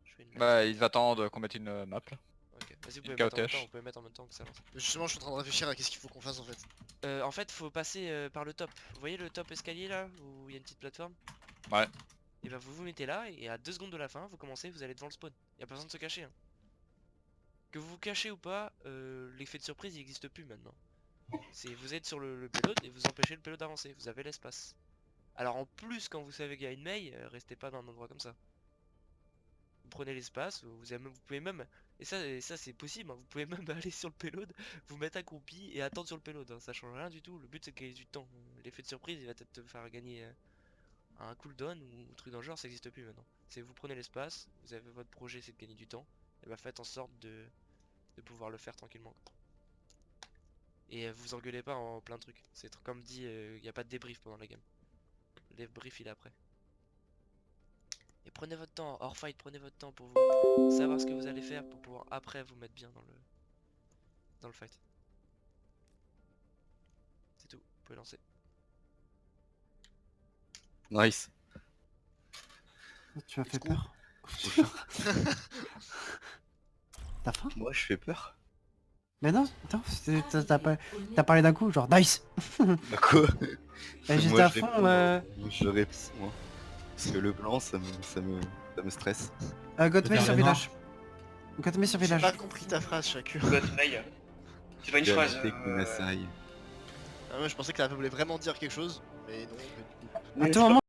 Je fais une... Bah ils attendent qu'on mette une map là. Ok, vas-y, vous Une pouvez mettre en même KOTH. temps, vous pouvez mettre en même temps que ça lance. Justement, je suis en train de réfléchir à qu'est-ce qu'il faut qu'on fasse en fait. En fait, faut passer par le top. Vous voyez le top escalier là, où il y a une petite plateforme? Ouais. Et bah vous vous mettez là, et à 2 secondes de la fin, vous commencez, vous allez devant le spawn. Y a pas besoin de se cacher. Hein. Que vous vous cachez ou pas, l'effet de surprise il existe plus maintenant. Vous êtes sur le payload et vous empêchez le payload d'avancer, vous avez l'espace. Alors en plus, quand vous savez qu'il y a une mail, restez pas dans un endroit comme ça. Vous prenez l'espace, vous pouvez même, et ça c'est possible, hein, vous pouvez même aller sur le payload, vous mettre accroupi et attendre sur le payload, hein, ça change rien du tout, le but c'est de gagner du temps. L'effet de surprise il va peut-être te faire gagner un cooldown ou un truc dans le genre, ça existe plus maintenant. C'est vous prenez l'espace, vous avez votre projet c'est de gagner du temps, et bah faites en sorte de pouvoir le faire tranquillement. Et vous engueulez pas en plein de trucs, c'est comme dit, il n'y a pas de débrief pendant la game. Le débrief il est après. Et prenez votre temps, hors fight, prenez votre temps pour vous savoir ce que vous allez faire pour pouvoir après vous mettre bien dans le fight. C'est tout, vous pouvez lancer. Nice. Tu m'as fait coup. peur. T'as faim? Moi, je fais peur. Mais non, attends, t'as parlé d'un coup, genre nice. Bah quoi? J'étais Moi, à je fond. réponds, je réponds, moi. Parce que le blanc, ça me stresse. Godmay Faire sur le noir. village. Godmay sur J'ai village. pas compris ta phrase, Shaku. Godmay. C'est pas une phrase. Kunasai. Ah ouais, je pensais que ça voulait vraiment dire quelque chose, mais non. À tout moment,